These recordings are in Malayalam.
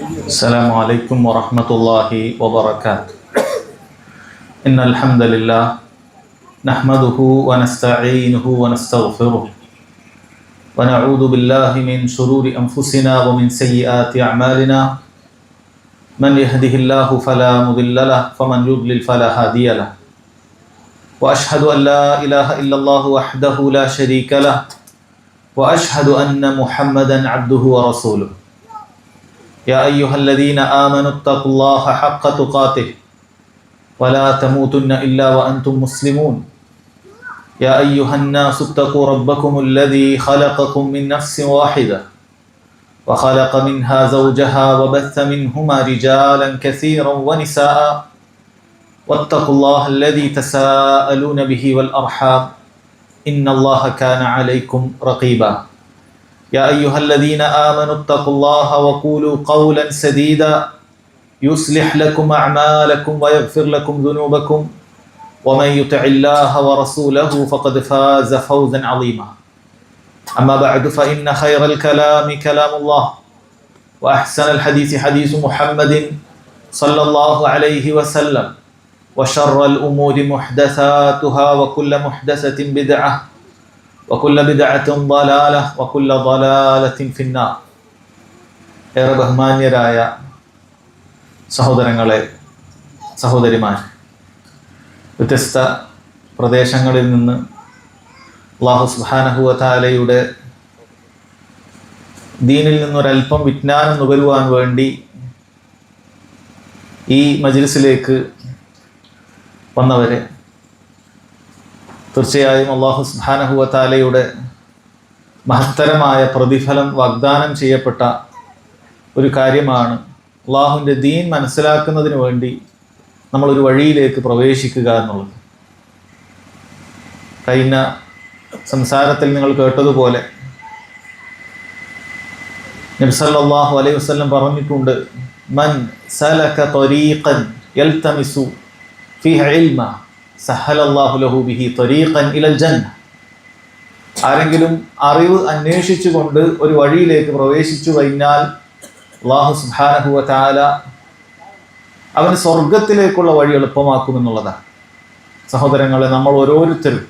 السلام عليكم ورحمة الله وبركاته. إن الحمد لله نحمده ونستعينه ونستغفره ونعوذ بالله من شرور أنفسنا ومن سيئات أعمالنا. من يهده الله فلا مضل له ومن يضلل فلا هادي له. وأشهد أن لا إله إلا الله وحده لا شريك له وأشهد أن محمدا عبده ورسوله. يا أيها الذين آمنوا اتقوا الله حق تقاته ولا تموتن إلا وأنتم مسلمون. يا أيها الناس اتقوا ربكم الذي خلقكم من نفس واحدة وخلق منها زوجها وبث منهما رجالا كثيرا ونساء واتقوا الله الذي تساءلون به والأرحام إن الله كان عليكم رقيبا. يا أيها الذين آمنوا اتقوا الله وقولوا قولا سديدا يصلح لكم أعمالكم ويغفر لكم ذنوبكم ومن يطع الله ورسوله فقد فاز فوزا عظيما. أما بعد فإن خير الكلام كلام الله وأحسن الحديث حديث محمد صلى الله عليه وسلم وشر الأمور محدثاتها وكل محدثة بدعة وكل بدعة ضلالة وكل ضلالة في النار. ഏറെ ബഹുമാന്യരായ സഹോദരങ്ങളെ, സഹോദരിമാർ, വ്യത്യസ്ത പ്രദേശങ്ങളിൽ നിന്ന് അല്ലാഹു സുബ്ഹാനഹു വ തആലയുടെ ദീനിൽ നിന്നൊരൽപ്പം വിജ്ഞാനം നുകരുവാൻ വേണ്ടി ഈ മജ്ലിസിലേക്ക് വന്നവരെ, തീർച്ചയായും അല്ലാഹു സുബ്ഹാനഹു വ തആലയുടെ മഹത്തരമായ പ്രതിഫലം വാഗ്ദാനം ചെയ്യപ്പെട്ട ഒരു കാര്യമാണ് അള്ളാഹുവിൻ്റെ ദീൻ മനസ്സിലാക്കുന്നതിന് വേണ്ടി നമ്മളൊരു വഴിയിലേക്ക് പ്രവേശിക്കുക എന്നുള്ളത്. കഴിഞ്ഞ സംസാരത്തിൽ നിങ്ങൾ കേട്ടതുപോലെ നബി സല്ലല്ലാഹു അലൈഹി വസല്ലം പറഞ്ഞിട്ടുണ്ട്, മൻ സലക ത്വരീഖൻ യൽതമിസു ഫീഹി ഇൽമ സഹലല്ലാഹു ലഹു ബിഹി ത്വരീഖൻ ഇലൽ ജന്ന. ആരെങ്കിലും അറിവ് അന്വേഷിച്ചുകൊണ്ട് ഒരു വഴിയിലേക്ക് പ്രവേശിച്ചു കഴിഞ്ഞാൽ അല്ലാഹു സുബ്ഹാനഹു വ തആല അവന് സ്വർഗത്തിലേക്കുള്ള വഴി എളുപ്പമാക്കുമെന്നുള്ളതാണ്. സഹോദരങ്ങളെ, നമ്മൾ ഓരോരുത്തരും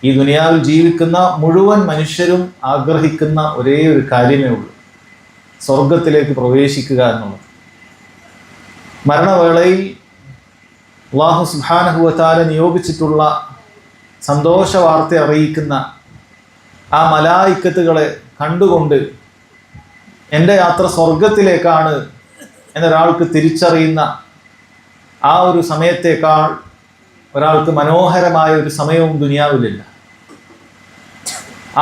ഈ ദുനിയാവിൽ ജീവിക്കുന്ന മുഴുവൻ മനുഷ്യരും ആഗ്രഹിക്കുന്ന ഒരേ ഒരു കാര്യമേ ഉള്ളൂ, സ്വർഗത്തിലേക്ക് പ്രവേശിക്കുക എന്നുള്ളത്. മരണവേളയിൽ അല്ലാഹു സുബ്ഹാനഹു വ തആല നിയോഗിച്ചിട്ടുള്ള സന്തോഷ വാർത്ത അറിയിക്കുന്ന ആ മലായിക്കത്തുകളെ കണ്ടുകൊണ്ട് എൻ്റെ യാത്ര സ്വർഗത്തിലേക്കാണ് എന്നൊരാൾക്ക് തിരിച്ചറിയുന്ന ആ ഒരു സമയത്തേക്കാൾ ഒരാൾക്ക് മനോഹരമായ ഒരു സമയവും ദുനിയാവിലില്ല.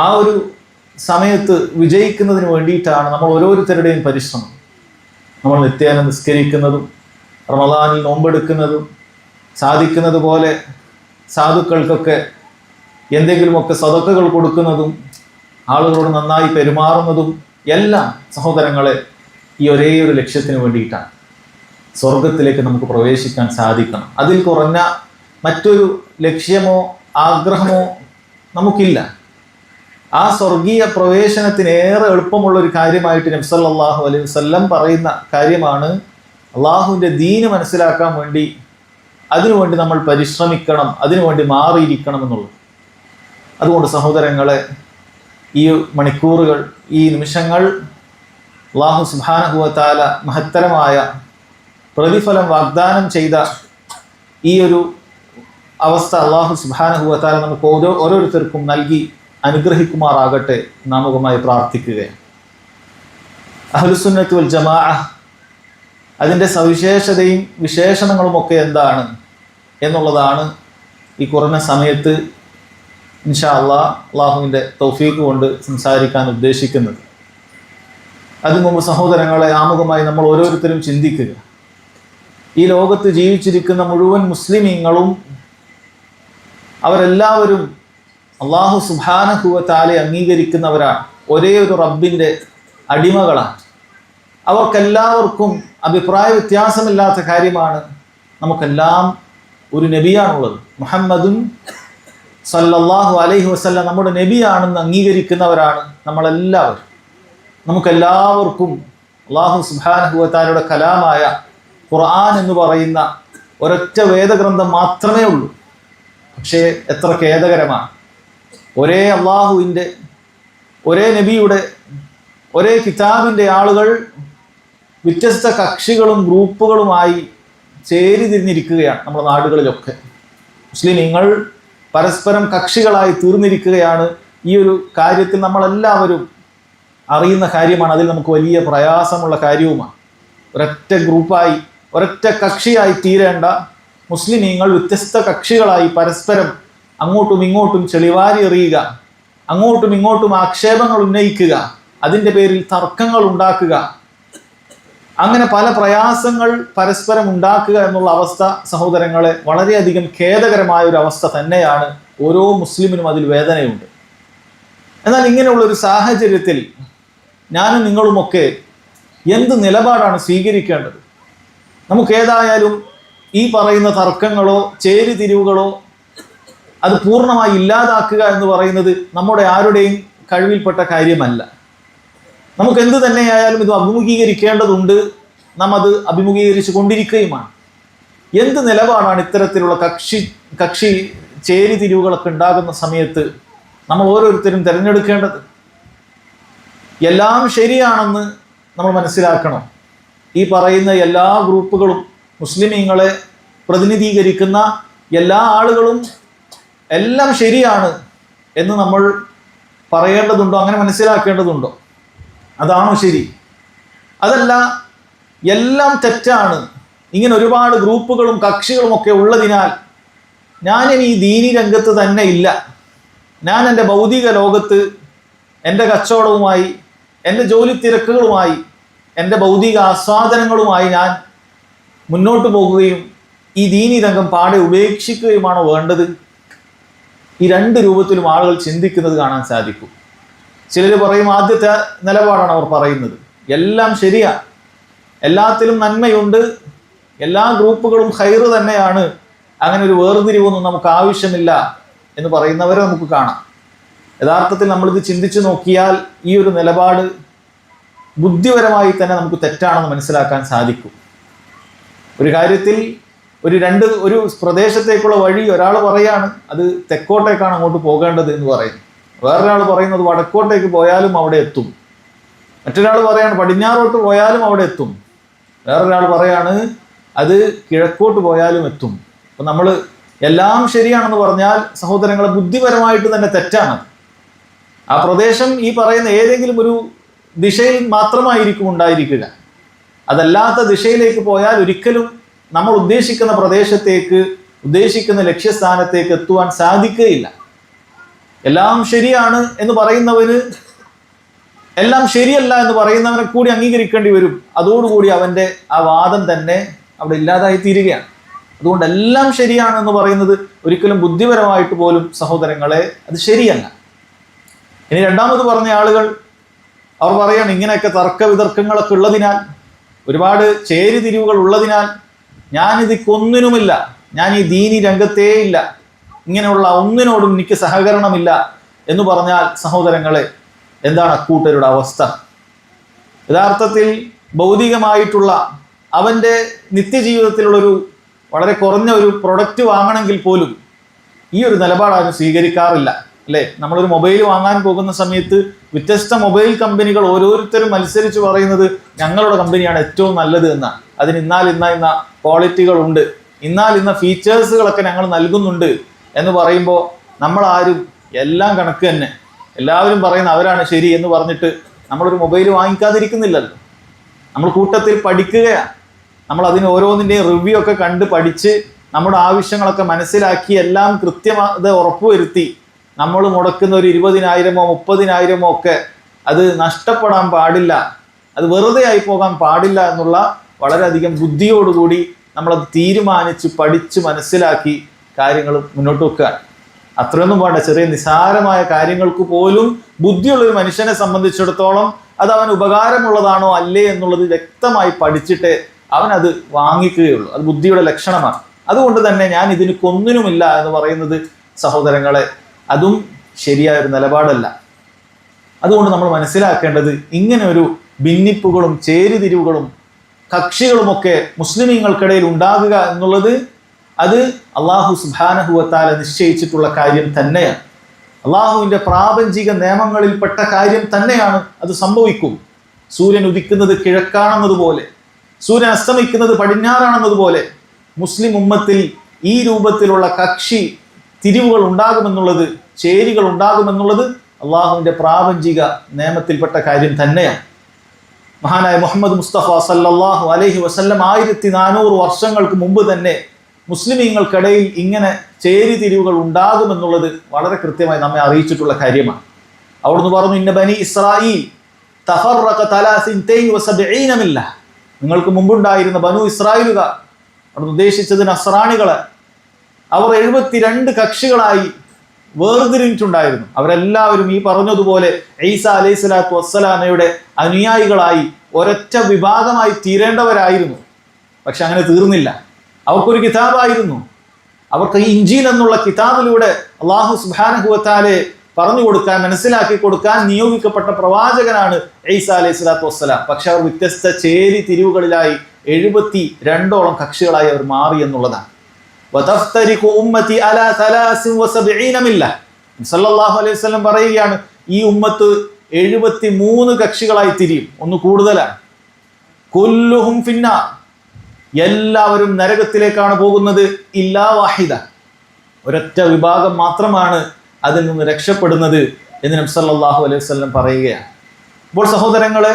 ആ ഒരു സമയത്ത് വിജയിക്കുന്നതിന് വേണ്ടിയിട്ടാണ് നമ്മൾ ഓരോരുത്തരുടെയും പരിശ്രമം. നമ്മൾ നിത്യേന നിസ്കരിക്കുന്നതും റമദാനിൽ നോമ്പെടുക്കുന്നതും സാധിക്കുന്നത് പോലെ സാധുക്കൾക്കൊക്കെ എന്തെങ്കിലുമൊക്കെ സദഖകൾ കൊടുക്കുന്നതും ആളുകളോട് നന്നായി പെരുമാറുന്നതും എല്ലാം സഹോദരങ്ങളെ ഈ ഒരേ ഒരു ലക്ഷ്യത്തിന് വേണ്ടിയിട്ടാണ്. സ്വർഗത്തിലേക്ക് നമുക്ക് പ്രവേശിക്കാൻ സാധിക്കണം. അതിൽ കുറഞ്ഞ മറ്റൊരു ലക്ഷ്യമോ ആഗ്രഹമോ നമുക്കില്ല. ആ സ്വർഗീയ പ്രവേശനത്തിന് ഏറെ എളുപ്പമുള്ള ഒരു കാര്യമായിട്ട് നബി സല്ലല്ലാഹു അലൈഹി വസല്ലം പറയുന്ന കാര്യമാണ് അള്ളാഹുവിൻ്റെ ദീന് മനസ്സിലാക്കാൻ വേണ്ടി അതിനുവേണ്ടി നമ്മൾ പരിശ്രമിക്കണം, അതിനുവേണ്ടി മാറിയിരിക്കണം എന്നുള്ളത്. അതുകൊണ്ട് സഹോദരങ്ങളെ, ഈ മണിക്കൂറുകൾ, ഈ നിമിഷങ്ങൾ അല്ലാഹു സുബ്ഹാനഹു വ തആല മഹത്തരമായ പ്രതിഫലം വാഗ്ദാനം ചെയ്ത ഈ ഒരു അവസ്ഥ അല്ലാഹു സുബ്ഹാനഹു വ തആല നമുക്ക് ഓരോരുത്തർക്കും നൽകി അനുഗ്രഹിക്കുമാറാകട്ടെ നാമുകമായി പ്രാർത്ഥിക്കുകയാണ്. അഹ്ലുസുന്നത്ത് വൽ ജമാഅ അതിൻ്റെ സവിശേഷതയും വിശേഷണങ്ങളുമൊക്കെ എന്താണ് എന്നുള്ളതാണ് ഈ കുറഞ്ഞ സമയത്ത് ഇൻഷാ അല്ലാഹ് അള്ളാഹുവിൻ്റെ തൗഫീഖ് കൊണ്ട് സംസാരിക്കാൻ ഉദ്ദേശിക്കുന്നത്. അതിനു മുമ്പ് സഹോദരങ്ങളെ, ആമുഖമായി നമ്മൾ ഓരോരുത്തരും ചിന്തിക്കുക, ഈ ലോകത്ത് ജീവിച്ചിരിക്കുന്ന മുഴുവൻ മുസ്ലിമീങ്ങളും അവരെല്ലാവരും അല്ലാഹു സുബ്ഹാനഹു വ തആല അംഗീകരിക്കുന്നവരാണ്, ഒരേ ഒരു റബ്ബിൻ്റെ അടിമകളാണ്. അവർക്കെല്ലാവർക്കും അഭിപ്രായ വ്യത്യാസമില്ലാത്ത കാര്യമാണ്, നമുക്കെല്ലാം ഒരു നബിയാണുള്ളത്. മുഹമ്മദുൻ സല്ലല്ലാഹു അലൈഹി വസല്ലം നമ്മുടെ നബിയാണെന്ന് അംഗീകരിക്കുന്നവരാണ് നമ്മളെല്ലാവരും. നമുക്കെല്ലാവർക്കും അല്ലാഹു സുബ്ഹാനഹു വ തആലയുടെ കലാമായ ഖുർആൻ എന്ന് പറയുന്ന ഒരൊറ്റ വേദഗ്രന്ഥം മാത്രമേ ഉള്ളൂ. പക്ഷേ എത്ര ഖേദകരമാണ്, ഒരേ അള്ളാഹുവിൻ്റെ, ഒരേ നബിയുടെ, ഒരേ കിതാബിൻ്റെ ആളുകൾ വ്യത്യസ്ത കക്ഷികളും ഗ്രൂപ്പുകളുമായി ചേരി തിരിഞ്ഞിരിക്കുകയാണ് നമ്മുടെ നാടുകളിലൊക്കെ. മുസ്ലിമീങ്ങൾ പരസ്പരം കക്ഷികളായി തീർന്നിരിക്കുകയാണ്. ഈ ഒരു കാര്യത്തിൽ നമ്മളെല്ലാവരും അറിയുന്ന കാര്യമാണ്, അതിൽ നമുക്ക് വലിയ പ്രയാസമുള്ള കാര്യവുമാണ്. ഒരൊറ്റ ഗ്രൂപ്പായി, ഒരൊറ്റ കക്ഷിയായി തീരേണ്ട മുസ്ലിമീങ്ങൾ വ്യത്യസ്ത കക്ഷികളായി പരസ്പരം അങ്ങോട്ടും ഇങ്ങോട്ടും ചെളിവാരി എറിയുക, അങ്ങോട്ടും ഇങ്ങോട്ടും ആക്ഷേപങ്ങൾ ഉന്നയിക്കുക, അതിൻ്റെ പേരിൽ തർക്കങ്ങൾ ഉണ്ടാക്കുക, അങ്ങനെ പല പ്രയാസങ്ങൾ പരസ്പരം ഉണ്ടാക്കുക എന്നുള്ള അവസ്ഥ സഹോദരങ്ങളെ വളരെയധികം ഖേദകരമായ ഒരു അവസ്ഥ തന്നെയാണ്. ഓരോ മുസ്ലിമിനും അതിൽ വേദനയുണ്ട്. എന്നാൽ ഇങ്ങനെയുള്ളൊരു സാഹചര്യത്തിൽ ഞാനും നിങ്ങളുമൊക്കെ എന്ത് നിലപാടാണ് സ്വീകരിക്കേണ്ടത്? നമുക്കേതായാലും ഈ പറയുന്ന തർക്കങ്ങളോ ചേരിതിരിവുകളോ അത് പൂർണ്ണമായി ഇല്ലാതാക്കുക എന്ന് പറയുന്നത് നമ്മുടെ ആരുടെയും കഴിവിൽപ്പെട്ട കാര്യമല്ല. നമുക്ക് എന്ത് തന്നെയായാലും ഇത് അഭിമുഖീകരിക്കേണ്ടതുണ്ട്. നാം അത് അഭിമുഖീകരിച്ചു കൊണ്ടിരിക്കുകയുമാണ്. എന്ത് നിലപാടാണ് ഇത്തരത്തിലുള്ള കക്ഷി ചേരിതിരിവുകളൊക്കെ ഉണ്ടാകുന്ന സമയത്ത് നമ്മൾ ഓരോരുത്തരും തിരഞ്ഞെടുക്കേണ്ടത്? എല്ലാം ശരിയാണെന്ന് നമ്മൾ മനസ്സിലാക്കണം. ഈ പറയുന്ന എല്ലാ ഗ്രൂപ്പുകളും, മുസ്ലിമീങ്ങളെ പ്രതിനിധീകരിക്കുന്ന എല്ലാ ആളുകളും എല്ലാം ശരിയാണ് എന്ന് നമ്മൾ പറയേണ്ടതുണ്ടോ? അങ്ങനെ മനസ്സിലാക്കേണ്ടതുണ്ടോ? അതാണോ ശരി? അതല്ല, എല്ലാം തെറ്റാണ്, ഇങ്ങനെ ഒരുപാട് ഗ്രൂപ്പുകളും കക്ഷികളും ഒക്കെ ഉള്ളതിനാൽ ഞാനിനി ഈ ദീനി രംഗത്ത് തന്നെ ഇല്ല, ഞാൻ എൻ്റെ ഭൗതിക ലോകത്ത് എൻ്റെ കച്ചവടവുമായി, എൻ്റെ ജോലി തിരക്കുകളുമായി, എൻ്റെ ഭൗതിക ആസ്വാദനങ്ങളുമായി ഞാൻ മുന്നോട്ട് പോകുകയും ഈ ദീനി രംഗം പാടെ ഉപേക്ഷിക്കുകയുമാണോ വേണ്ടത്? ഈ രണ്ട് രൂപത്തിലും ആളുകൾ ചിന്തിക്കുന്നത് കാണാൻ സാധിക്കും. ചിലർ പറയും, ആദ്യത്തെ നിലപാടാണ് അവർ പറയുന്നത്, എല്ലാം ശരിയാണ്, എല്ലാത്തിലും നന്മയുണ്ട്, എല്ലാ ഗ്രൂപ്പുകളും ഖൈറ് തന്നെയാണ്, അങ്ങനെ ഒരു വേർതിരിവൊന്നും നമുക്ക് ആവശ്യമില്ല എന്ന് പറയുന്നവരെ നമുക്ക് കാണാം. യഥാർത്ഥത്തിൽ നമ്മളിത് ചിന്തിച്ചു നോക്കിയാൽ ഈ ഒരു നിലപാട് ബുദ്ധിപരമായി തന്നെ നമുക്ക് തെറ്റാണെന്ന് മനസ്സിലാക്കാൻ സാധിക്കും. ഒരു കാര്യത്തിൽ ഒരു പ്രദേശത്തേക്കുള്ള വഴി ഒരാൾ പറയാണ് അത് തെക്കോട്ടേക്കാണ് അങ്ങോട്ട് പോകേണ്ടത് എന്ന് പറയുന്നു. വേറൊരാൾ പറയുന്നത് വടക്കോട്ടേക്ക് പോയാലും അവിടെ എത്തും. മറ്റൊരാൾ പറയാണ് പടിഞ്ഞാറോട്ട് പോയാലും അവിടെ എത്തും. വേറൊരാൾ പറയാണ് അത് കിഴക്കോട്ട് പോയാലും എത്തും. അപ്പം നമ്മൾ എല്ലാം ശരിയാണെന്ന് പറഞ്ഞാൽ സഹോദരങ്ങളെ ബുദ്ധിപരമായിട്ട് തന്നെ തെറ്റാണ്. ആ പ്രദേശം ഈ പറയുന്ന ഏതെങ്കിലും ഒരു ദിശയിൽ മാത്രമായിരിക്കും ഉണ്ടായിരിക്കുക. അതല്ലാത്ത ദിശയിലേക്ക് പോയാൽ ഒരിക്കലും നമ്മൾ ഉദ്ദേശിക്കുന്ന പ്രദേശത്തേക്ക്, ഉദ്ദേശിക്കുന്ന ലക്ഷ്യസ്ഥാനത്തേക്ക് എത്തുവാൻ സാധിക്കുകയില്ല. എല്ലാം ശരിയാണ് എന്ന് പറയുന്നവന് എല്ലാം ശരിയല്ല എന്ന് പറയുന്നവനെ കൂടി അംഗീകരിക്കേണ്ടി വരും. അതോടുകൂടി അവൻ്റെ ആ വാദം തന്നെ അവിടെ ഇല്ലാതായി തീരുകയാണ്. അതുകൊണ്ട് എല്ലാം ശരിയാണ് എന്ന് പറയുന്നത് ഒരിക്കലും ബുദ്ധിപരമായിട്ട് പോലും സഹോദരങ്ങളെ അത് ശരിയല്ല. ഇനി രണ്ടാമത് പറഞ്ഞ ആളുകൾ അവർ പറയാണ് ഇങ്ങനെയൊക്കെ തർക്ക വിതർക്കങ്ങളൊക്കെ ഉള്ളതിനാൽ, ഒരുപാട് ചേരിതിരിവുകൾ ഉള്ളതിനാൽ ഞാനിതിക്കൊന്നിനുമില്ല, ഞാൻ ഈ ദീനി രംഗത്തേ ഇല്ല, ഇങ്ങനെയുള്ള ഒന്നിനോടും എനിക്ക് സഹകരണമില്ല എന്ന് പറഞ്ഞാൽ സഹോദരങ്ങളെ എന്താണ് അക്കൂട്ടരുടെ അവസ്ഥ? യഥാർത്ഥത്തിൽ ഭൗതികമായിട്ടുള്ള അവൻ്റെ നിത്യജീവിതത്തിലുള്ളൊരു വളരെ കുറഞ്ഞ ഒരു പ്രൊഡക്റ്റ് വാങ്ങണമെങ്കിൽ പോലും ഈ ഒരു നിലപാടാരും സ്വീകരിക്കാറില്ല, അല്ലേ? നമ്മളൊരു മൊബൈൽ വാങ്ങാൻ പോകുന്ന സമയത്ത് വ്യത്യസ്ത മൊബൈൽ കമ്പനികൾ ഓരോരുത്തരും മത്സരിച്ച് പറയുന്നത് ഞങ്ങളുടെ കമ്പനിയാണ് ഏറ്റവും നല്ലത് എന്നാണ്. അതിന് ഇന്ന ക്വാളിറ്റികളുണ്ട്, ഇന്ന ഫീച്ചേഴ്സുകളൊക്കെ ഞങ്ങൾ നൽകുന്നുണ്ട് എന്ന് പറയുമ്പോൾ നമ്മളാരും എല്ലാം കണക്ക് തന്നെ, എല്ലാവരും പറയുന്ന അവരാണ് ശരി എന്ന് പറഞ്ഞിട്ട് നമ്മളൊരു മൊബൈൽ വാങ്ങിക്കാതിരിക്കുന്നില്ലല്ലോ. നമ്മൾ കൂട്ടത്തിൽ പഠിക്കുകയാണ്. നമ്മൾ അതിന് ഓരോന്നിൻ്റെയും റിവ്യൂ ഒക്കെ കണ്ട് പഠിച്ച് നമ്മുടെ ആവശ്യങ്ങളൊക്കെ മനസ്സിലാക്കി എല്ലാം കൃത്യമായത് ഉറപ്പുവരുത്തി നമ്മൾ മുടക്കുന്ന ഒരു 20,000-ഓ 30,000-ഓ ഒക്കെ അത് നഷ്ടപ്പെടാൻ പാടില്ല, അത് വെറുതെ ആയി പോകാൻ പാടില്ല എന്നുള്ള വളരെയധികം ബുദ്ധിയോടുകൂടി നമ്മളത് തീരുമാനിച്ച് പഠിച്ച് മനസ്സിലാക്കി കാര്യങ്ങൾ മുന്നോട്ട് വെക്കുക. അത്രയൊന്നും വേണ്ട, ചെറിയ നിസാരമായ കാര്യങ്ങൾക്ക് പോലും ബുദ്ധിയുള്ളൊരു മനുഷ്യനെ സംബന്ധിച്ചിടത്തോളം അത് അവന് ഉപകാരമുള്ളതാണോ അല്ലേ എന്നുള്ളത് വ്യക്തമായി പഠിച്ചിട്ടേ അവനത് വാങ്ങിക്കുകയുള്ളൂ. അത് ബുദ്ധിയുടെ ലക്ഷണമാണ്. അതുകൊണ്ട് തന്നെ ഞാൻ ഇതിന് കൊന്നിനുമില്ല എന്ന് പറയുന്നത് സഹോദരങ്ങളെ അതും ശരിയായൊരു നിലപാടല്ല. അതുകൊണ്ട് നമ്മൾ മനസ്സിലാക്കേണ്ടത് ഇങ്ങനെ ഒരു ഭിന്നിപ്പുകളും ചേരിതിരിവുകളും കക്ഷികളുമൊക്കെ മുസ്ലിമീങ്ങൾക്കിടയിൽ ഉണ്ടാകുക എന്നുള്ളത് അത് അള്ളാഹു സുബ്ഹാനഹു വ തആല നിശ്ചയിച്ചിട്ടുള്ള കാര്യം തന്നെയാണ്. അള്ളാഹുവിൻ്റെ പ്രാപഞ്ചിക നിയമങ്ങളിൽപ്പെട്ട കാര്യം തന്നെയാണ്. അത് സംഭവിക്കും. സൂര്യൻ ഉദിക്കുന്നത് കിഴക്കാണെന്നതുപോലെ, സൂര്യൻ അസ്തമിക്കുന്നത് പടിഞ്ഞാറാണെന്നതുപോലെ മുസ്ലിം ഉമ്മത്തിൽ ഈ രൂപത്തിലുള്ള കക്ഷി തിരിവുകൾ ഉണ്ടാകുമെന്നുള്ളത്, ചേരികൾ ഉണ്ടാകുമെന്നുള്ളത് അള്ളാഹുവിൻ്റെ പ്രാപഞ്ചിക നിയമത്തിൽപ്പെട്ട കാര്യം തന്നെയാണ്. മഹാനായ മുഹമ്മദ് മുസ്തഫ സല്ലല്ലാഹു അലൈഹി വസല്ലം 1400 വർഷങ്ങൾക്ക് മുമ്പ് തന്നെ മുസ്ലിമീങ്ങൾക്കിടയിൽ ഇങ്ങനെ ചേരിതിരിവുകൾ ഉണ്ടാകുമെന്നുള്ളത് വളരെ കൃത്യമായി നമ്മെ അറിയിച്ചിട്ടുള്ള കാര്യമാണ്. അവിടുന്ന് പറഞ്ഞു, ഇന്ന ബനി ഇസ്രായീൽ തഫറഖ 73 മില്ല. നിങ്ങൾക്ക് മുമ്പുണ്ടായിരുന്ന ബനു ഇസ്രായേലുകാർ, അവിടുന്ന് ഉദ്ദേശിച്ചത് നസ്രാണികളെ, അവർ 72 കക്ഷികളായി വേർതിരിഞ്ഞിട്ടുണ്ടായിരുന്നു. അവരെല്ലാവരും ഈ പറഞ്ഞതുപോലെ ഈസാ അലൈഹി സ്വലാത്തു വസ്സലാമയുടെ അനുയായികളായി ഒരൊറ്റ വിഭാഗമായി തീരേണ്ടവരായിരുന്നു. പക്ഷെ അങ്ങനെ തീർന്നില്ല. അവർക്കൊരു കിതാബായിരുന്നു. അവർക്ക് ഈ ഇഞ്ചീൽ എന്നുള്ള കിതാബിലൂടെ അള്ളാഹു സുബ്ഹാനഹു വ തആലയെ പറഞ്ഞു കൊടുക്കാൻ, മനസ്സിലാക്കി കൊടുക്കാൻ നിയോഗിക്കപ്പെട്ട പ്രവാചകനാണ് ഈസാ അലൈഹി സ്വലാത്തു വസ്സലാം. പക്ഷെ അവർ വ്യത്യസ്ത ചേരി തിരിവുകളിലായി 72ഓളം കക്ഷികളായി അവർ മാറി എന്നുള്ളതാണ്. സല്ലല്ലാഹു അലൈഹി വസല്ലം പറയുകയാണ്, ഈ ഉമ്മത്ത് 73 കക്ഷികളായി തിരിയും, ഒന്ന് കൂടുതലാണ്. കുല്ലുഹും ഫിന്നാർ, എല്ലാവരും നരകത്തിലേക്കാണ് പോകുന്നത്. ഇല്ലാ വാഹിദ, ഒരൊറ്റ വിഭാഗം മാത്രമാണ് അതിൽ നിന്ന് രക്ഷപ്പെടുന്നത് എന്ന് നബി സല്ലല്ലാഹു അലൈഹി വസല്ലം പറയുകയാണ്. അപ്പോൾ സഹോദരങ്ങളെ,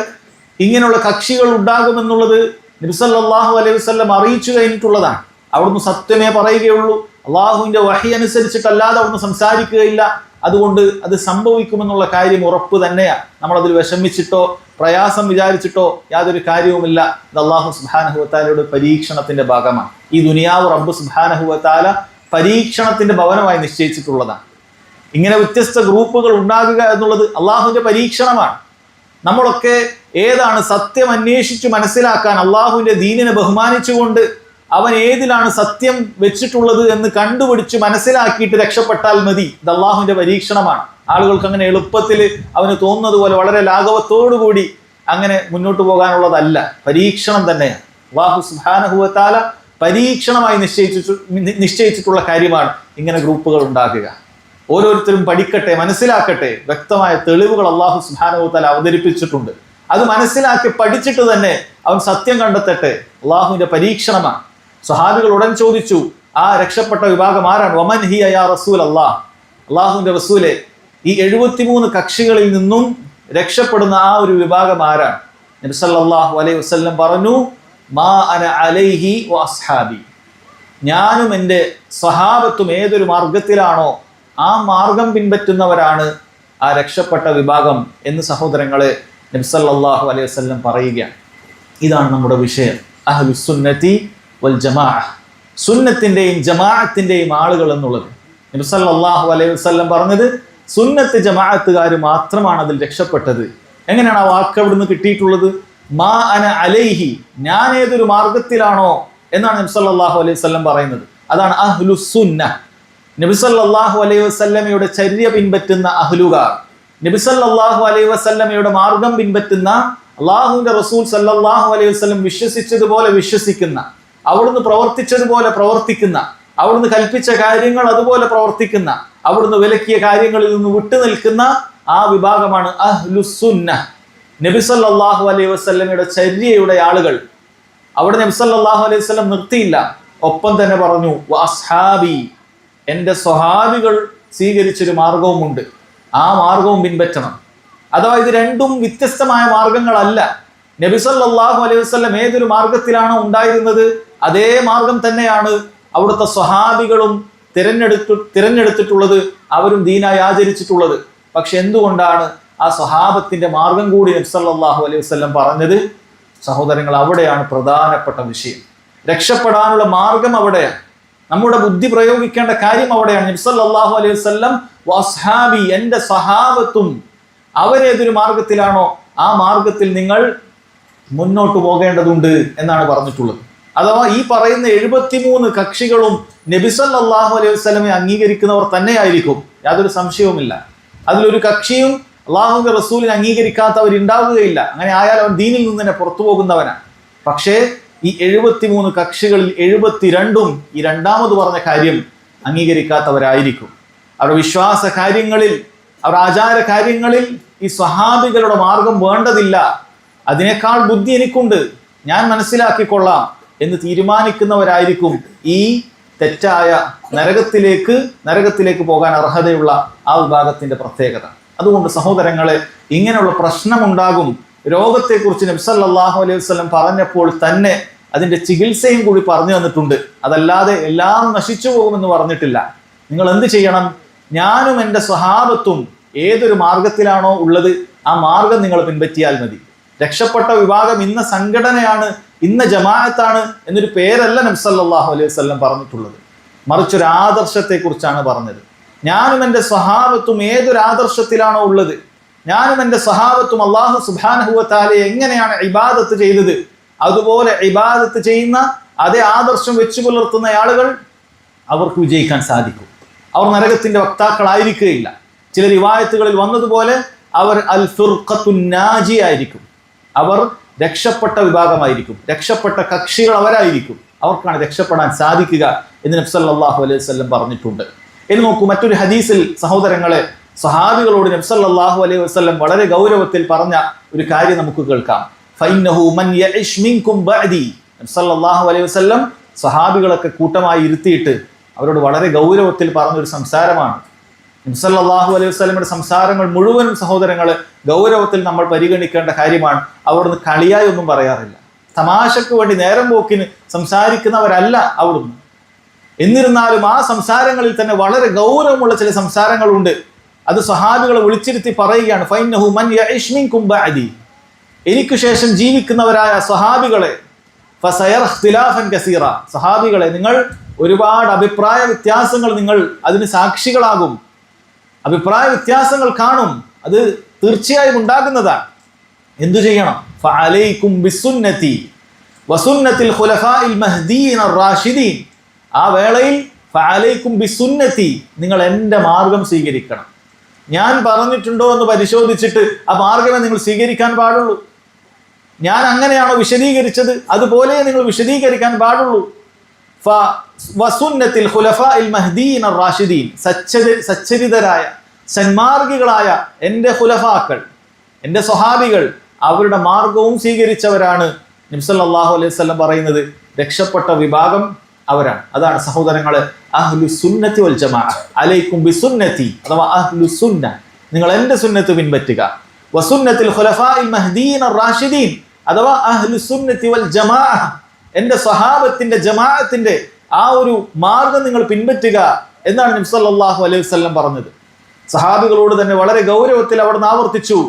ഇങ്ങനെയുള്ള കക്ഷികൾ ഉണ്ടാകുമെന്നുള്ളത് നബി സല്ലല്ലാഹു അലൈഹി വസല്ലം അറിയിച്ചു കഴിഞ്ഞിട്ടുള്ളതാണ്. അവിടുന്ന് സത്യമേ പറയുകയുള്ളൂ. അള്ളാഹുവിൻ്റെ വഹി അനുസരിച്ചിട്ടല്ലാതെ അവിടുന്ന് സംസാരിക്കുകയില്ല. അതുകൊണ്ട് അത് സംഭവിക്കുമെന്നുള്ള കാര്യം ഉറപ്പ് തന്നെയാണ്. നമ്മളതിൽ വിഷമിച്ചിട്ടോ പ്രയാസം വിചാരിച്ചിട്ടോ യാതൊരു കാര്യവുമില്ല. ഇത് അള്ളാഹു സുബ്ഹാനഹു വ തആലയുടെ പരീക്ഷണത്തിന്റെ ഭാഗമാണ്. ഈ ദുനിയാവ് റബ്ബ് സുബ്ഹാനഹു വ തആല പരീക്ഷണത്തിന്റെ ഭവനമായി നിശ്ചയിച്ചിട്ടുള്ളതാണ്. ഇങ്ങനെ വ്യത്യസ്ത ഗ്രൂപ്പുകൾ ഉണ്ടാകുക എന്നുള്ളത് അള്ളാഹുവിന്റെ പരീക്ഷണമാണ്. നമ്മളൊക്കെ ഏതാണ് സത്യം അന്വേഷിച്ച് മനസ്സിലാക്കാൻ, അള്ളാഹുവിന്റെ ദീനിനെ ബഹുമാനിച്ചുകൊണ്ട് അവൻ ഏതിലാണ് സത്യം വെച്ചിട്ടുള്ളത് എന്ന് കണ്ടുപിടിച്ച് മനസ്സിലാക്കിയിട്ട് രക്ഷപ്പെട്ടാൽ മതി. ഇത് അള്ളാഹുവിന്റെ പരീക്ഷണമാണ്. ആളുകൾക്ക് അങ്ങനെ എളുപ്പത്തിൽ അവന് തോന്നുന്നത് പോലെ വളരെ ലാഘവത്തോടുകൂടി അങ്ങനെ മുന്നോട്ട് പോകാനുള്ളതല്ല. പരീക്ഷണം തന്നെയാണ്. അല്ലാഹു സുബ്ഹാനഹു വ തആല പരീക്ഷണമായി നിശ്ചയിച്ചിട്ടുള്ള കാര്യമാണ് ഇങ്ങനെ ഗ്രൂപ്പുകൾ ഉണ്ടാക്കുക. ഓരോരുത്തരും പഠിക്കട്ടെ, മനസ്സിലാക്കട്ടെ. വ്യക്തമായ തെളിവുകൾ അല്ലാഹു സുബ്ഹാനഹു വ തആല അവതരിപ്പിച്ചിട്ടുണ്ട്. അത് മനസ്സിലാക്കി പഠിച്ചിട്ട് തന്നെ അവൻ സത്യം കണ്ടെത്തട്ടെ. അള്ളാഹുവിന്റെ പരീക്ഷണമാണ്. സ്വഹാബികൾ ഉടൻ ചോദിച്ചു, ആ രക്ഷപ്പെട്ട വിഭാഗം ആരാണ്? വമൻ ഹിയ യാ റസൂൽ അല്ലാഹ്, അള്ളാഹുവിന്റെ റസൂലെ, ഈ 73 കക്ഷികളിൽ നിന്നും രക്ഷപ്പെടുന്ന ആ ഒരു വിഭാഗം ആരാണ്? നബി സല്ലല്ലാഹു അലൈഹി വസല്ലം പറഞ്ഞു, മാ അന അലൈഹി വ അസ്ഹാബി, ഞാനും എൻ്റെ സ്വഹാബത്തും ഏതൊരു മാർഗത്തിലാണോ ആ മാർഗം പിൻപറ്റുന്നവരാണ് ആ രക്ഷപ്പെട്ട വിഭാഗം എന്ന് സഹോദരങ്ങളെ നബി സല്ലല്ലാഹു അലൈഹി വസല്ലം പറയുകയാണ്. ഇതാണ് നമ്മുടെ വിഷയം, അഹ്ലുസ് സുന്നത്തി വൽ ജമാഅ, സുന്നത്തിൻ്റെയും ജമാഅത്തിൻ്റെയും ആളുകൾ എന്നുള്ളത്. നബി സല്ലല്ലാഹു അലൈഹി വസല്ലം പറഞ്ഞത് സുന്നത്ത് ജമാഅത്തുകാർ മാത്രമാണ് അതിൽ രക്ഷപ്പെട്ടത്. എങ്ങനെയാണ് ആ വാക്ക് അവിടുന്ന് കിട്ടിയിട്ടുള്ളത്? മാ അന അലൈഹി, ഞാൻ ഏതൊരു മാർഗത്തിലാണോ എന്നാണ് നബി സല്ലല്ലാഹു അലൈഹി വസല്ലം പറയുന്നത്. അതാണ് അഹ്ലുസ് സുന്ന. നബി സല്ലല്ലാഹു അലൈഹി വസല്ലമയുടെ ചര്യ പിൻപറ്റുന്ന അഹ്ലുകാർ, നബി സല്ലല്ലാഹു അലൈഹി വസല്ലമയുടെ മാർഗം പിൻപറ്റുന്ന, അള്ളാഹുവിന്റെ റസൂൽ സല്ലല്ലാഹു അലൈഹി വസല്ലം വിശ്വസിച്ചതുപോലെ വിശ്വസിക്കുന്ന, അവിടുന്ന് പ്രവർത്തിച്ചതുപോലെ പ്രവർത്തിക്കുന്ന, അവിടുന്ന് കൽപ്പിച്ച കാര്യങ്ങൾ അതുപോലെ പ്രവർത്തിക്കുന്ന, അവിടുന്ന് വിലക്കിയ കാര്യങ്ങളിൽ നിന്ന് വിട്ടുനിൽക്കുന്ന ആ വിഭാഗമാണ് അഹ്ലുസ് സുന്ന. നബി സല്ലല്ലാഹു അലൈഹി വസല്ലമയുടെ ചര്യയുടെ ആളുകൾ. അവിടെ നബി സല്ലല്ലാഹു അലൈഹി വസല്ലം നിർത്തിയില്ല, ഒപ്പം തന്നെ പറഞ്ഞു വഅസ്ഹാബി, എൻ്റെ സ്വഹാബികൾ സ്വീകരിച്ചൊരു മാർഗവുമുണ്ട്, ആ മാർഗവും പിൻപറ്റണം. അഥവാ ഇത് രണ്ടും വ്യത്യസ്തമായ മാർഗങ്ങളല്ല. നബി സല്ലല്ലാഹു അലൈഹി വസല്ലം ഏതൊരു മാർഗത്തിലാണോ ഉണ്ടായിരുന്നത് അതേ മാർഗം തന്നെയാണ് അവിടുത്തെ സ്വഹാബികളും തിരഞ്ഞെടുത്തിട്ടുള്ളത്, അവരും ദീനായി ആചരിച്ചിട്ടുള്ളത്. പക്ഷെ എന്തുകൊണ്ടാണ് ആ സ്വഹാബത്തിന്റെ മാർഗം കൂടി നബി സല്ലല്ലാഹു അലൈഹി വസല്ലം പറഞ്ഞത്? സഹോദരങ്ങൾ, അവിടെയാണ് പ്രധാനപ്പെട്ട വിഷയം. രക്ഷപ്പെടാനുള്ള മാർഗം അവിടെയാണ്. നമ്മുടെ ബുദ്ധി പ്രയോഗിക്കേണ്ട കാര്യം അവിടെയാണ്. നബി സല്ലല്ലാഹു അലൈഹി വസല്ലം വഅസ്ഹാബി, എൻ്റെ സ്വഹാബത്തും അവരേതൊരു മാർഗത്തിലാണോ ആ മാർഗത്തിൽ നിങ്ങൾ മുന്നോട്ട് പോകേണ്ടതുണ്ട് എന്നാണ് പറഞ്ഞിട്ടുള്ളത്. അഥവാ ഈ പറയുന്ന 73 കക്ഷികളും നബി സല്ലല്ലാഹു അലൈഹി വസല്ലമയെ അംഗീകരിക്കുന്നവർ തന്നെയായിരിക്കും, യാതൊരു സംശയവുമില്ല. അതിലൊരു കക്ഷിയും അള്ളാഹുവിന്റെ റസൂലിനെ അംഗീകരിക്കാത്തവരുണ്ടാവുകയില്ല. അങ്ങനെ ആയാൽ അവൻ ദീനിൽ നിന്ന് തന്നെ പുറത്തു പോകുന്നവനാണ്. പക്ഷേ ഈ 73 കക്ഷികളിൽ 72 ഈ രണ്ടാമത് പറഞ്ഞ കാര്യം അംഗീകരിക്കാത്തവരായിരിക്കും. അവരുടെ വിശ്വാസ കാര്യങ്ങളിൽ, അവരുടെ ആചാര കാര്യങ്ങളിൽ ഈ സ്വഹാബികളുടെ മാർഗം വേണ്ടതില്ല, അതിനേക്കാൾ ബുദ്ധി എനിക്കുണ്ട്, ഞാൻ മനസ്സിലാക്കിക്കൊള്ളാം എന്ന് തീരുമാനിക്കുന്നവരായിരിക്കും ഈ തെറ്റായ നരകത്തിലേക്ക് പോകാൻ അർഹതയുള്ള ആ വിഭാഗത്തിന്റെ പ്രത്യേകത. അതുകൊണ്ട് സഹോദരങ്ങളെ, ഇങ്ങനെയുള്ള പ്രശ്നമുണ്ടാകും. രോഗത്തെക്കുറിച്ച് നബി സല്ലല്ലാഹു അലൈഹി വസല്ലം പറഞ്ഞപ്പോൾ തന്നെ അതിന്റെ ചികിത്സയും കൂടി പറഞ്ഞു തന്നിട്ടുണ്ട്. അതല്ലാതെ എല്ലാം നശിച്ചു പോകുമെന്ന് പറഞ്ഞിട്ടില്ല. നിങ്ങൾ എന്ത് ചെയ്യണം? ഞാനും എൻ്റെ സ്വഹാബത്തും ഏതൊരു മാർഗത്തിലാണോ ഉള്ളത് ആ മാർഗം നിങ്ങൾ പിൻപറ്റിയാൽ മതി. രക്ഷപ്പെട്ട വിഭാഗം ഇന്ന സംഘടനയാണ്, ഇന്ന ജമാഅത്താണ് എന്നൊരു പേരല്ല നബി സല്ലല്ലാഹു അലൈഹി വസല്ലം പറഞ്ഞിട്ടുള്ളത്. മറിച്ചൊരു ആദർശത്തെക്കുറിച്ചാണ് പറഞ്ഞത്. ഞാനും എൻ്റെ സ്വഹാബത്തും ഏതൊരു ആദർശത്തിലാണോ ഉള്ളത്, ഞാനും എൻ്റെ സ്വഹാബത്തും അല്ലാഹു സുബ്ഹാനഹു വ തആല എങ്ങനെയാണ് ഇബാദത്ത് ചെയ്തത് അതുപോലെ ഇബാദത്ത് ചെയ്യുന്ന അതേ ആദർശം വെച്ചു പുലർത്തുന്ന ആളുകൾ അവർക്ക് വിജയിക്കാൻ സാധിക്കും. അവർ നരകത്തിന്റെ വക്താക്കളായിരിക്കുകയില്ല. ചില റിവായത്തുകളിൽ വന്നതുപോലെ അവർ അൽ ഫിർഖത്തുൻ നാജി ആയിരിക്കും. അവർ രക്ഷപ്പെട്ട വിഭാഗമായിരിക്കും, രക്ഷപ്പെട്ട കക്ഷികൾ അവരായിരിക്കും. അവർക്കാണ് രക്ഷപ്പെടാൻ സാധിക്കുക എന്ന് നബി സല്ലല്ലാഹു അലൈഹി വസല്ലം പറഞ്ഞിട്ടുണ്ട്. ഇനി നോക്കൂ, മറ്റൊരു ഹദീസിൽ സഹോദരങ്ങളെ, സ്വഹാബികളോട് നബി സല്ലല്ലാഹു അലൈഹി വസല്ലം വളരെ ഗൗരവത്തിൽ പറഞ്ഞ ഒരു കാര്യം നമുക്ക് കേൾക്കാം. ഫഇന്നഹു മൻ യഇശ് മിൻകും ബഅദി. നബി സല്ലല്ലാഹു അലൈഹി വസല്ലം സ്വഹാബികളൊക്കെ കൂട്ടമായി ഇരുത്തിയിട്ട് അവരോട് വളരെ ഗൗരവത്തിൽ പറഞ്ഞൊരു സംസാരമാണ്. നബി സല്ലല്ലാഹു അലൈഹി വസല്ലമയുടെ സംസാരങ്ങൾ മുഴുവനും സഹോദരങ്ങളെ ഗൗരവത്തിൽ നമ്മൾ പരിഗണിക്കേണ്ട കാര്യമാണ്. അവിടുന്ന് കളിയായി ഒന്നും പറയാറില്ല. തമാശക്ക് വേണ്ടി നേരം പോക്കിന് സംസാരിക്കുന്നവരല്ല അവിടുന്ന്. എന്നിരുന്നാലും ആ സംസാരങ്ങളിൽ തന്നെ വളരെ ഗൗരവമുള്ള ചില സംസാരങ്ങളുണ്ട്. അത് സ്വഹാബികളെ വിളിച്ചിരുത്തി പറയുകയാണ്. ഫഇന്നഹു മൻ യഇശ് മിൻകും ബഅദി. എനിക്ക് ശേഷം ജീവിക്കുന്നവരായ സ്വഹാബികളെ, ഫസയറ ഇഖ്തിലാഫൻ കസീറ. സ്വഹാബികളെ, നിങ്ങൾ ഒരുപാട് അഭിപ്രായ വ്യത്യാസങ്ങൾ, നിങ്ങൾ അതിന് സാക്ഷികളാകും. അഭിപ്രായ വ്യത്യാസങ്ങൾ കാണും, അത് തീർച്ചയായും ഉണ്ടാകുന്നതാണ്. എന്തു ചെയ്യണം? ഫഅലൈക്കും ബിസുന്നതി വസുന്നതിൽ ഖുലഫാഇൽ മഹ്ദിയീൻ അർ-റാഷിദീൻ. ആ വേളയിൽ ഫഅലൈക്കും ബിസുന്നതി, നിങ്ങൾ എൻ്റെ മാർഗം സ്വീകരിക്കണം. ഞാൻ പറഞ്ഞിട്ടുണ്ടോ എന്ന് പരിശോധിച്ചിട്ട് ആ മാർഗമേ നിങ്ങൾ സ്വീകരിക്കാൻ പാടുള്ളൂ. ഞാൻ അങ്ങനെയാണോ വിശദീകരിച്ചത് അതുപോലെ നിങ്ങൾ വിശദീകരിക്കാൻ പാടുള്ളൂ. വസുന്നതിൽ ഖുലഫാഇൽ മഹ്ദിയീൻ അർ-റാഷിദീൻ, സച്ചരിതരായ സന്മാർഗികളായ എൻ്റെ ഖുലഫാക്കൾ, എൻ്റെ സ്വഹാബികൾ, അവരുടെ മാർഗവും സ്വീകരിച്ചവരാണ് നബി സല്ലല്ലാഹു അലൈഹി വസല്ലം പറയുന്നത്. രക്ഷപ്പെട്ട വിഭാഗം അവരാണ്. അതാണ് സഹോദരങ്ങളെ അഹ്ലു സുന്നത്തി വൽ ജമാഅ. അലൈക്കും ബിസുന്നതി അഥവാ അഹ്ലു സുന്ന, നിങ്ങൾ എൻ്റെ സുന്നത്ത് പിൻപറ്റുക. വസുന്നത്തിൽ ഖുലഫാഇൽ മഹ്ദിയീൻ അർ-റാഷിദീൻ അഥവാ അഹ്ലു സുന്നത്തി വൽ ജമാഅ, എൻ്റെ സ്വഹാബത്തിന്റെ ജമാഅത്തിന്റെ ആ ഒരു മാർഗം നിങ്ങൾ പിൻപറ്റുക എന്നാണ് നബി സല്ലല്ലാഹു അലൈഹി വസല്ലം പറഞ്ഞത്. സഹാബികളോട് തന്നെ വളരെ ഗൗരവത്തിൽ അവിടുന്ന് ആവർത്തിച്ചു,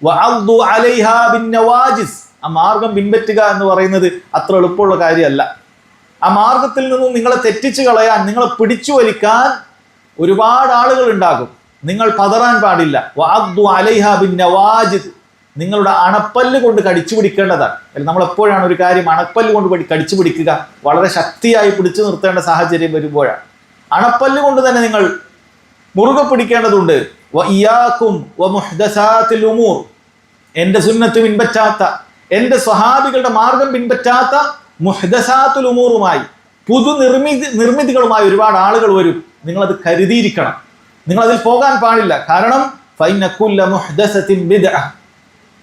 വഅദ്ദു അലൈഹാ ബിന്നവാജിസ്. ആ മാർഗം പിൻപറ്റുക എന്ന് പറയുന്നത് അത്ര എളുപ്പമുള്ള കാര്യമല്ല. ആ മാർഗത്തിൽ നിന്നും നിങ്ങളെ തെറ്റിച്ചു കളയാൻ, നിങ്ങളെ പിടിച്ചു വലിക്കാൻ ഒരുപാട് ആളുകൾ ഉണ്ടാകും. നിങ്ങൾ പതറാൻ പാടില്ല. വഅദ്ദു അലൈഹാ ബിന്നവാജിസ്, നിങ്ങളുടെ അണപ്പല്ല് കൊണ്ട് കടിച്ചു പിടിക്കേണ്ടതാണ്. നമ്മൾ എപ്പോഴാണ് ഒരു കാര്യം അണപ്പല്ല് കൊണ്ട് കടിച്ചു പിടിക്കുക? വളരെ ശക്തിയായി പിടിച്ചു നിർത്തേണ്ട സാഹചര്യം വരുമ്പോഴാണ്. അണപ്പല്ല് കൊണ്ട് തന്നെ നിങ്ങൾ മുറുകെ പിടിക്കേണ്ടതുണ്ട്. വഇയ്യാകും വമുഹ്ദസാത്തിൽ ഉമൂർ, എൻ്റെ സുന്നത്ത് പിൻപറ്റാത്ത, എൻ്റെ സ്വഹാബികളുടെ മാർഗം പിൻപറ്റാത്ത മുഹ്ദസാത്തുൽ ഉമൂറുമായി, നിർമ്മിതികളുമായി ഒരുപാട് ആളുകൾ വരും. നിങ്ങളത് കരുതിയിരിക്കണം. നിങ്ങളതിൽ പോകാൻ പാടില്ല. കാരണം ഫഇന്ന കുല്ല മുഹ്ദസത്തിൻ ബിദ്അ.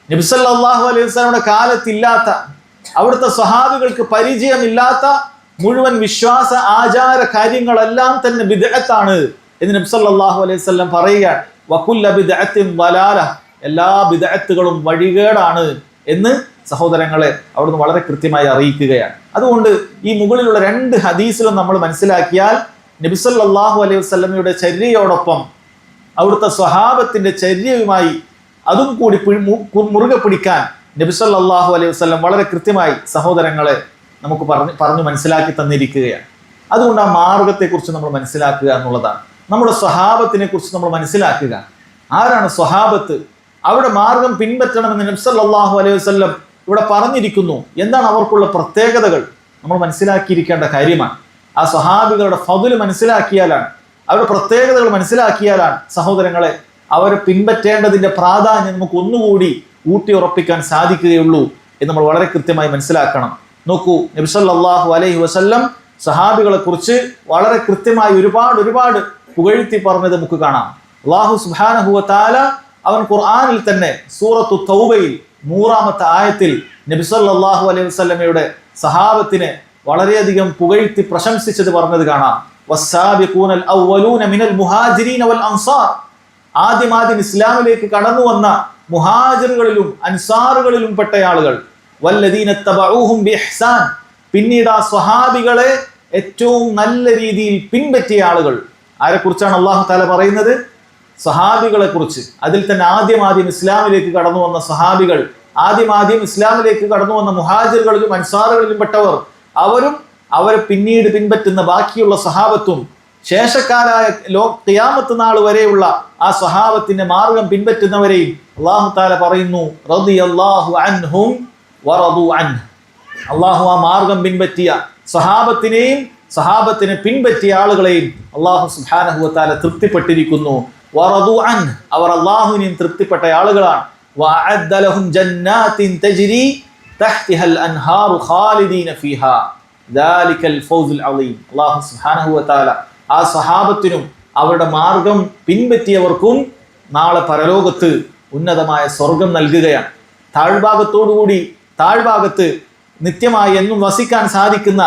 നബി സല്ലല്ലാഹു അലൈഹി വസല്ലമയുടെ കാലത്തില്ലാത്ത, അവിടുത്തെ സ്വഹാബികൾക്ക് പരിചയമില്ലാത്ത മുഴുവൻ വിശ്വാസ ആചാര കാര്യങ്ങളെല്ലാം തന്നെ ബിദ്അത്താണ് എന്ന് നബി സല്ലല്ലാഹു അലൈഹി വസല്ലം പറയുകയാണ്. വകുല്ല ബിദ്അത്തിൻ ളലാല, എല്ലാ ബിദ്അത്തുകളും വഴികേടാണ് എന്ന് സഹോദരങ്ങളെ അവിടുന്ന് വളരെ കൃത്യമായി അറിയിക്കുകയാണ്. അതുകൊണ്ട് ഈ മുകളിലുള്ള 2 ഹദീസിലും നമ്മൾ മനസ്സിലാക്കിയാൽ നബി സല്ലല്ലാഹു അലൈഹി വസല്ലമയുടെ ചര്യയോടൊപ്പം അവിടുത്തെ സ്വഹാബത്തിന്റെ ചര്യയുമായി അതും കൂടി മുറുകെ പിടിക്കാൻ നബി സല്ലല്ലാഹു അലൈഹി വസല്ലം വളരെ കൃത്യമായി സഹോദരങ്ങളെ നമുക്ക് പറഞ്ഞു മനസ്സിലാക്കി തന്നിരിക്കുകയാണ്. അതുകൊണ്ട് ആ മാർഗത്തെക്കുറിച്ച് നമ്മൾ മനസ്സിലാക്കുക എന്നുള്ളതാണ്. നമ്മുടെ സ്വഹാബത്തിനെ കുറിച്ച് നമ്മൾ മനസ്സിലാക്കുക. ആരാണ് സ്വഹാബത്ത്? അവിടെ മാർഗം പിൻപറ്റണമെന്ന് നബി സല്ലല്ലാഹു അലൈഹി വസല്ലം ഇവിടെ പറഞ്ഞിരിക്കുന്നു. എന്താണ് അവർക്കുള്ള പ്രത്യേകതകൾ നമ്മൾ മനസ്സിലാക്കിയിരിക്കേണ്ട കാര്യമാണ്. ആ സ്വഹാബികളുടെ ഫദ്ല് മനസ്സിലാക്കിയാലാണ്, അവരുടെ പ്രത്യേകതകൾ മനസ്സിലാക്കിയാലാണ് സഹോദരങ്ങളെ അവരെ പിൻപറ്റേണ്ടതിന്റെ പ്രാധാന്യം നമുക്ക് ഒന്നുകൂടി ഊട്ടി ഉറപ്പിക്കാൻ സാധിക്കുകയുള്ളൂ എന്ന് നമ്മൾ വളരെ കൃത്യമായി മനസ്സിലാക്കണം. നോക്കൂ, നബി സല്ലല്ലാഹു അലൈഹി വസല്ലം സഹാബികളെ കുറിച്ച് വളരെ കൃത്യമായി ഒരുപാട് പുകഴ്ത്തി പറഞ്ഞത് നമുക്ക് കാണാം. അല്ലാഹു സുബ്ഹാനഹു വ തആല അവൻ ഖുർആനിൽ തന്നെ സൂറത്തു തൗബയിൽ 100-ാമത്തെ ആയത്തിൽ നബി സല്ലല്ലാഹു അലൈഹി വസല്ലമയുടെ സഹാബത്തിനെ വളരെയധികം പുകഴ്ത്തി പ്രശംസിച്ചത് പറഞ്ഞത് കാണാം. വസ്സാബിഖൂനൽ അവ്വലൂന മിനൽ മുഹാജിരീന വൽ അൻസാർ, ആദ്യം ഇസ്ലാമിലേക്ക് കടന്നു വന്ന മുഹാജിറുകളിലും അൻസാറുകളിലും പെട്ട ആളുകൾ. വല്ലദീന തബഊഹും ബിഇഹ്സാൻ, പിന്നീട് ആ സ്വഹാബികളെ ഏറ്റവും നല്ല രീതിയിൽ പിൻപറ്റിയ ആളുകൾ. ആരെക്കുറിച്ചാണ് അല്ലാഹു തആല പറയുന്നത്? സഹാബികളെ കുറിച്ച്. അതിൽ തന്നെ ആദ്യം ഇസ്ലാമിലേക്ക് കടന്നു വന്ന സഹാബികൾ, ആദ്യം ഇസ്ലാമിലേക്ക് കടന്നു വന്ന മുഹാജിറുകളിലും അൻസാറുകളിലും പെട്ടവർ, അവരും അവരെ പിന്നീട് പിൻപറ്റുന്ന ബാക്കിയുള്ള സഹാബത്തും, ശേഷക്കാരായ ഖിയാമത്ത് നാൾ വരെയുള്ള ആ സഹാബത്തിന്റെ മാർഗം പിൻപറ്റുന്നവരെയും അല്ലാഹു തആല പറയുന്നു, റളിയല്ലാഹു അൻഹും വറദു അൻഹു. അല്ലാഹു ആ മാർഗം പിൻപറ്റിയ സഹാബത്തിനെയും സഹാബത്തിനെ പിൻപറ്റിയ ആളുകളെയും അല്ലാഹു സുബ്ഹാനഹു വ തആല തൃപ്തിപ്പെട്ടിരിക്കുന്നു. വറദു അൻഹു, അവർ അല്ലാഹുവിനെയും തൃപ്തിപ്പെട്ട ആളുകളാണ്. വഅഅദ്ദ ലഹും ജന്നാത്തിൻ തജ്രി തഹ്തിഹൽ അൻഹാറു ഖാലിദീന ഫീഹാ ദാലികൽ ഫൗസുൽ അളീം. അല്ലാഹു സുബ്ഹാനഹു വ തആല ആ സഹാബത്തിനും അവരുടെ മാർഗം പിൻപറ്റിയവർക്കും നാളെ പരലോകത്ത് ഉന്നതമായ സ്വർഗം നൽകുകയാണ്. താഴ്ഭാഗത്ത് നിത്യമായി എന്നും വസിക്കാൻ സാധിക്കുന്ന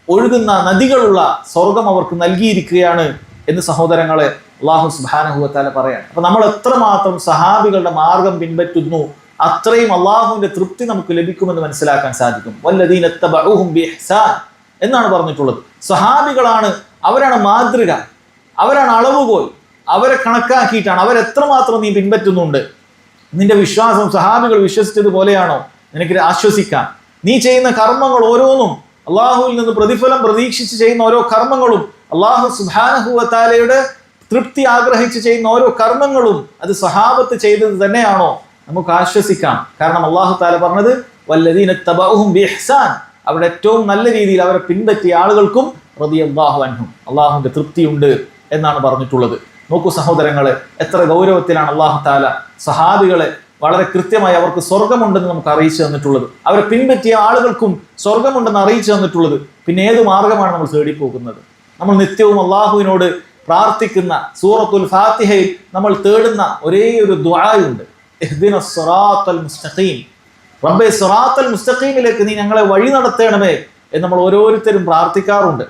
ഒഴുകുന്ന നദികളുള്ള സ്വർഗം അവർക്ക് നൽകിയിരിക്കുകയാണ് എന്ന് സഹോദരങ്ങളെ അല്ലാഹു സുബ്ഹാനഹു വ തആല പറയാണ്. അപ്പൊ നമ്മൾ എത്രമാത്രം സഹാബികളുടെ മാർഗം പിൻപറ്റുന്നു അത്രയും അള്ളാഹുവിന്റെ തൃപ്തി നമുക്ക് ലഭിക്കുമെന്ന് മനസ്സിലാക്കാൻ സാധിക്കും. വല്ലദീന തബഊഹും ബിഇഹ്സാൻ എന്നാണ് പറഞ്ഞിട്ടുള്ളത്. സഹാബികളാണ്, അവരാണ് മാതൃക, അവരാണ് അളവുകോൽ. അവരെ കണക്കാക്കിയിട്ടാണ്, അവരെത്രമാത്രം നീ പിൻപറ്റുന്നുണ്ട്, നിന്റെ വിശ്വാസം സഹാബികൾ വിശ്വസിച്ചതുപോലെയാണോ, നിനക്ക് ആശ്വസിക്കാം. നീ ചെയ്യുന്ന കർമ്മങ്ങൾ ഓരോന്നും അള്ളാഹുവിൽ നിന്ന് പ്രതിഫലം പ്രതീക്ഷിച്ച് ചെയ്യുന്ന ഓരോ കർമ്മങ്ങളും, അള്ളാഹു സുബ്ഹാനഹു വ തആലയുടെ തൃപ്തി ആഗ്രഹിച്ച് ചെയ്യുന്ന ഓരോ കർമ്മങ്ങളും അത് സഹാബത്ത് ചെയ്തത് തന്നെയാണോ, നമുക്ക് ആശ്വസിക്കാം. കാരണം അള്ളാഹു തആല പറഞ്ഞത് വല്ലദീന തബഊഹും ബിഇഹ്സാൻ, അവരുടെ ഏറ്റവും നല്ല രീതിയിൽ അവരെ പിൻപറ്റിയ ആളുകൾക്കും റളിയല്ലാഹു അൻഹും, അള്ളാഹുവിന്റെ തൃപ്തിയുണ്ട് എന്നാണ് പറഞ്ഞിട്ടുള്ളത്. നോക്കൂ സഹോദരങ്ങളെ, എത്ര ഗൗരവത്തിലാണ് അള്ളാഹു തആല സഹാബികളെ വളരെ കൃത്യമായി അവർക്ക് സ്വർഗമുണ്ടെന്ന് നമുക്ക് അറിയിച്ചു തന്നിട്ടുള്ളത്. അവരെ പിൻപറ്റിയ ആളുകൾക്കും സ്വർഗമുണ്ടെന്ന് അറിയിച്ചു തന്നിട്ടുള്ളത്. പിന്നെ ഏത് മാർഗമാണ് നമ്മൾ തേടിപ്പോകുന്നത്? നമ്മൾ നിത്യവും അള്ളാഹുവിനോട് പ്രാർത്ഥിക്കുന്ന സൂറത്തുൽ ഫാത്തിഹയിൽ നമ്മൾ തേടുന്ന ഒരേ ഒരു ദുആയുണ്ട്, ഇഹ്ദിനസ് സിറാത്തൽ മുസ്തഖീം. റബ്ബേ, സിറാത്തൽ മുസ്തഖീമിലേക്ക് നീ ഞങ്ങളെ വഴി നടത്തണമേ എന്ന് നമ്മൾ ഓരോരുത്തരും പ്രാർത്ഥിക്കാറുണ്ട്.